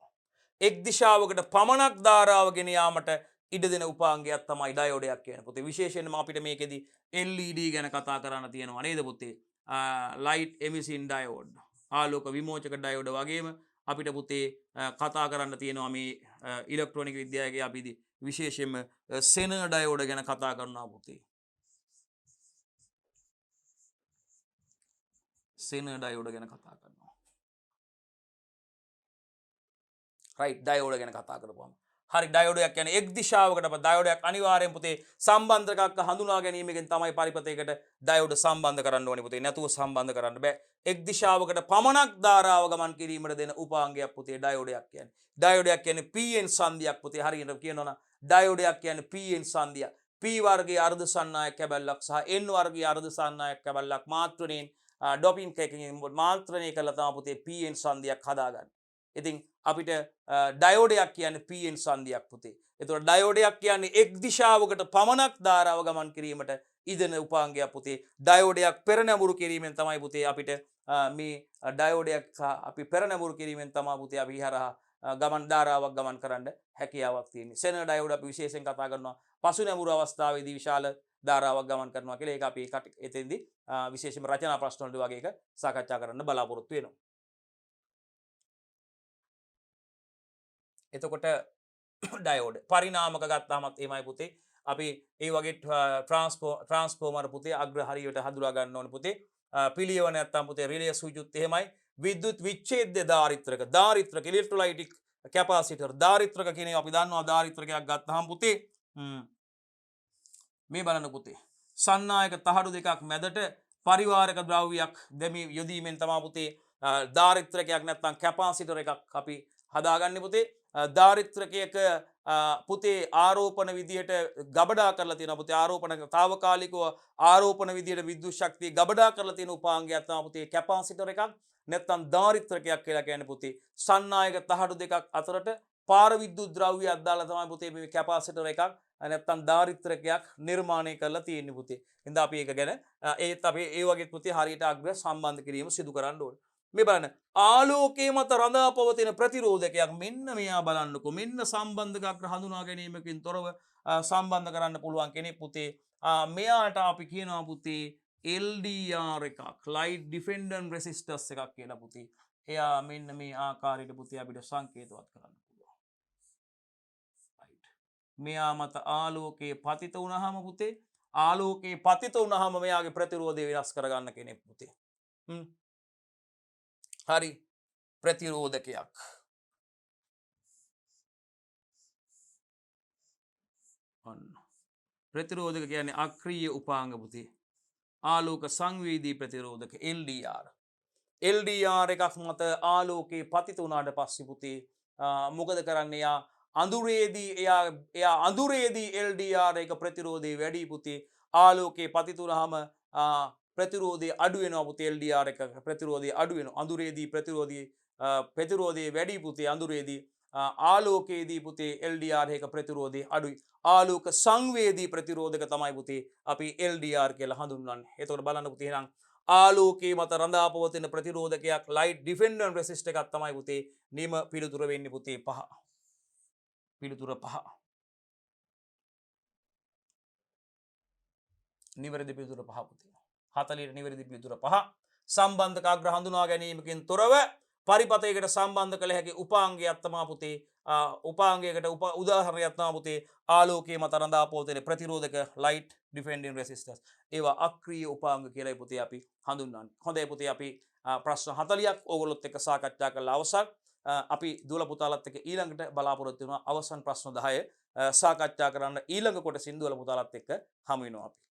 එක් දිශාවකට පමණක් ධාරාව ගෙන යාමට ඉඩ දෙන උපාංගයක් තමයි ඩයෝඩයක් කියන්නේ පුතේ. විශේෂයෙන්ම අපිට මේකෙදි LED ගැන කතා කරන්න තියෙනවා නේද පුතේ? light emission diode ආලෝක විමෝචක ඩයෝඩ වගේම අපිට පුතේ කතා කරන්න තියෙනවා මේ ඉලෙක්ට්‍රොනික විද්‍යාවේ අපි විශේෂයෙන්ම සෙනර් ඩයෝඩ ගැන කතා කරනවා පුතේ. සෙනර් ඩයෝඩ ගැන කතා කරනවා. right ඩයෝඩ ගැන කතා කරපුවාම හරි ඩයෝඩයක් කියන්නේ එක් දිශාවකට ඩයෝඩයක් අනිවාර්යෙන් පුතේ සම්බන්ධකයක් හඳුනා ගැනීමකින් තමයි පරිපථයකට ඩයෝඩ සම්බන්ධ කරන්න ඕනේ පුතේ. නැතුව සම්බන්ධ කරන්න බෑ. එක් දිශාවකට පමණක් ධාරාව ගමන් කිරීමට දෙන උපාංගයක් පුතේ ඩයෝඩයක් කියන්නේ. ඩයෝඩයක් කියන්නේ PN සංදියක් පුතේ. හරියට කියනවනම් ඩයෝඩයක් කියන්නේ PN සංදියක්. P වර්ගයේ අර්ධ සන්නායක කැබැල්ලක් සහ N වර්ගයේ අර්ධ සන්නායක කැබැල්ලක් මාත්‍රණයෙන් ඩොපින් එකකින් මාත්‍රණය කළා තමයි පුතේ PN සංදියක් හදාගන්නේ. ඉතින් අපිට ඩයෝඩයක් කියන්නේ PN සංදියක් පුතේ. එතකොට ඩයෝඩයක් කියන්නේ එක් දිශාවකට පමණක් ධාරාව ගමන් කිරීමට ඉදෙන උපාංගයක් පුතේ. ඩයෝඩයක් පෙර නැඹුරු කිරීමෙන් තමයි පුතේ අපිට මේ ඩයෝඩයක් අපි පෙර නැඹුරු කිරීමෙන් තමයි පුතේ අපි හරහා ගමන් ධාරාවක් ගමන් කරන්න හැකියාවක් තියෙන්නේ. සෙනර් ඩයෝඩ අපි විශේෂයෙන් කතා කරනවා පසු නැඹුරු අවස්ථාවේදී විශාල ධාරාවක් ගමන් කරනවා කියලා. ඒක අපි එතෙන්දී විශේෂයෙන්ම රචනා ප්‍රශ්න වලට වගේ එක සාකච්ඡා කරන්න බලාපොරොත්තු වෙනවා. එතකොට ඩයෝඩ පරිණාමක ගත්තාමත් එමයි පුතේ. අපි ඒ වගේ ට්‍රාන්ස්ෆෝමර් පුතේ අග්‍ර හරියට හඳුනා ගන්න ඕනේ පුතේ. පිළියව නැත්තම් පුතේ රිලේ ස්විචුත් එහෙමයි. විද්‍යුත් විච්ඡේද්‍ය ධාරිත්‍රක ඉලෙක්ට්‍රොලයිටික් කැපාසිටර් ධාරිත්‍රක කියන අපි දන්නවා ධාරිත්‍රකයක් ගත්තාම පුතේ මේ බලන්න පුතේ. සන්නායක තහඩු දෙකක් මැදට පරිවාරක ද්‍රව්‍යයක් දැමී යොදීමෙන් තමයි පුතේ ධාරිත්‍රකයක් නැත්තම් කැපාසිටර් එකක් අපි හදාගන්නේ පුතේ. ධාරිත්‍රකයක පුතේ ආරෝපණ විදියට ගබඩා කරලා තියෙනවා පුතේ. ආරෝපණ తాවකාලිකව ආරෝපණ විදියට විද්‍යුත් ශක්තිය ගබඩා කරලා තියෙන උපාංගයක් තමයි පුතේ කැපාසිටර් එකක් නැත්නම් ධාරිත්‍රකයක් කියලා කියන්නේ පුතේ. සන්නායක තහඩු දෙකක් අතරට පාර විද්‍යුත් ද්‍රව්‍යයක් දාලා තමයි පුතේ මේ කැපාසිටර් එකක් නැත්නම් ධාරිත්‍රකයක් නිර්මාණය කරලා තියෙන්නේ පුතේ. ඉතින් අපි ඒක ගැන ඒත් අපි ඒ වගේ පුතේ හරියට අග්‍ර සම්බන්ධ කිරීම සිදු කරන්න ඕනේ. මේ බලන්න ආලෝකයේ මත රඳා පවතින ප්‍රතිරෝධකයක් මෙන්න මෙයා බලන්නකො. මෙන්න සම්බන්ධකයක් හඳුනා ගැනීමකින් තොරව සම්බන්ධ කරන්න පුළුවන් කෙනෙක් පුතේ. මෙයාට අපි කියනවා පුතේ LDR එකක් light defendant resistors එකක් කියලා පුතේ. එයා මෙන්න මේ ආකාරයට පුතේ අපිට සංකේතවත් කරන්න පුළුවන්. right මෙයා මත ආලෝකයේ පතිත වුණාම පුතේ ආලෝකයේ පතිත වුණාම මෙයාගේ ප්‍රතිරෝධය වෙනස් කරගන්න කෙනෙක් පුතේ. හරි ප්‍රතිරෝධකයක්. ඔන්න. ප්‍රතිරෝධක කියන්නේ අක්‍රීය උපාංග පුතේ. ආලෝක සංවේදී ප්‍රතිරෝධක LDR. LDR එකක් මත ආලෝකයේ පතිත වුණාට පස්සේ පුතේ මොකද කරන්නේ? යා අඳුරේදී එයා අඳුරේදී LDR එක ප්‍රතිරෝධය වැඩි පුතේ. ආලෝකයේ පතිත වුණාම ප්‍රතිරෝධය අඩු වෙනවා පුතේ. LDR එක ප්‍රතිරෝධය අඩු වෙනවා. අඳුරේදී ප්‍රතිරෝධය වැඩි පුතේ. අඳුරේදී ආලෝකයේදී පුතේ LDR එක ප්‍රතිරෝධය අඩුයි. ආලෝක සංවේදී ප්‍රතිරෝධක තමයි පුතේ අපි LDR කියලා හඳුන්වන්නේ. එතකොට බලන්න පුතේ එහෙනම් ආලෝකයේ මත රඳා පවතින ප්‍රතිරෝධකයක් light defender resist එකක් තමයි පුතේ නිම පිළිතුර වෙන්නේ පුතේ 5. පිළිතුර 5. නිවැරදි පිළිතුර 5 පුතේ. 40ට නිවැරදි පිළිතුර 5. සම්බන්ධක අග්‍ර හඳුනා ගැනීමකින් තොරව පරිපතයකට සම්බන්ධ කළ හැකි උපාංගයක් තමයි පුතේ උපාංගයකට උදාහරණයක් තමයි පුතේ ආලෝකයේ මත රඳා පවතින ප්‍රතිරෝධක light defending resistance. ඒවා අක්‍රීය උපාංග කියලා පුතේ අපි හඳුන්වන්නේ. හොඳයි පුතේ අපි ප්‍රශ්න 40ක් ඕගොල්ලොත් එක්ක සාකච්ඡා කරලා අවසන්. අපි දුවල පුතාලත් එක්ක ඊළඟට බලාපොරොත්තු වෙනවා අවසන් ප්‍රශ්න 10 සාකච්ඡා කරන්න ඊළඟ කොටසින් දුවල පුතාලත් එක්ක හමු වෙනවා අපි.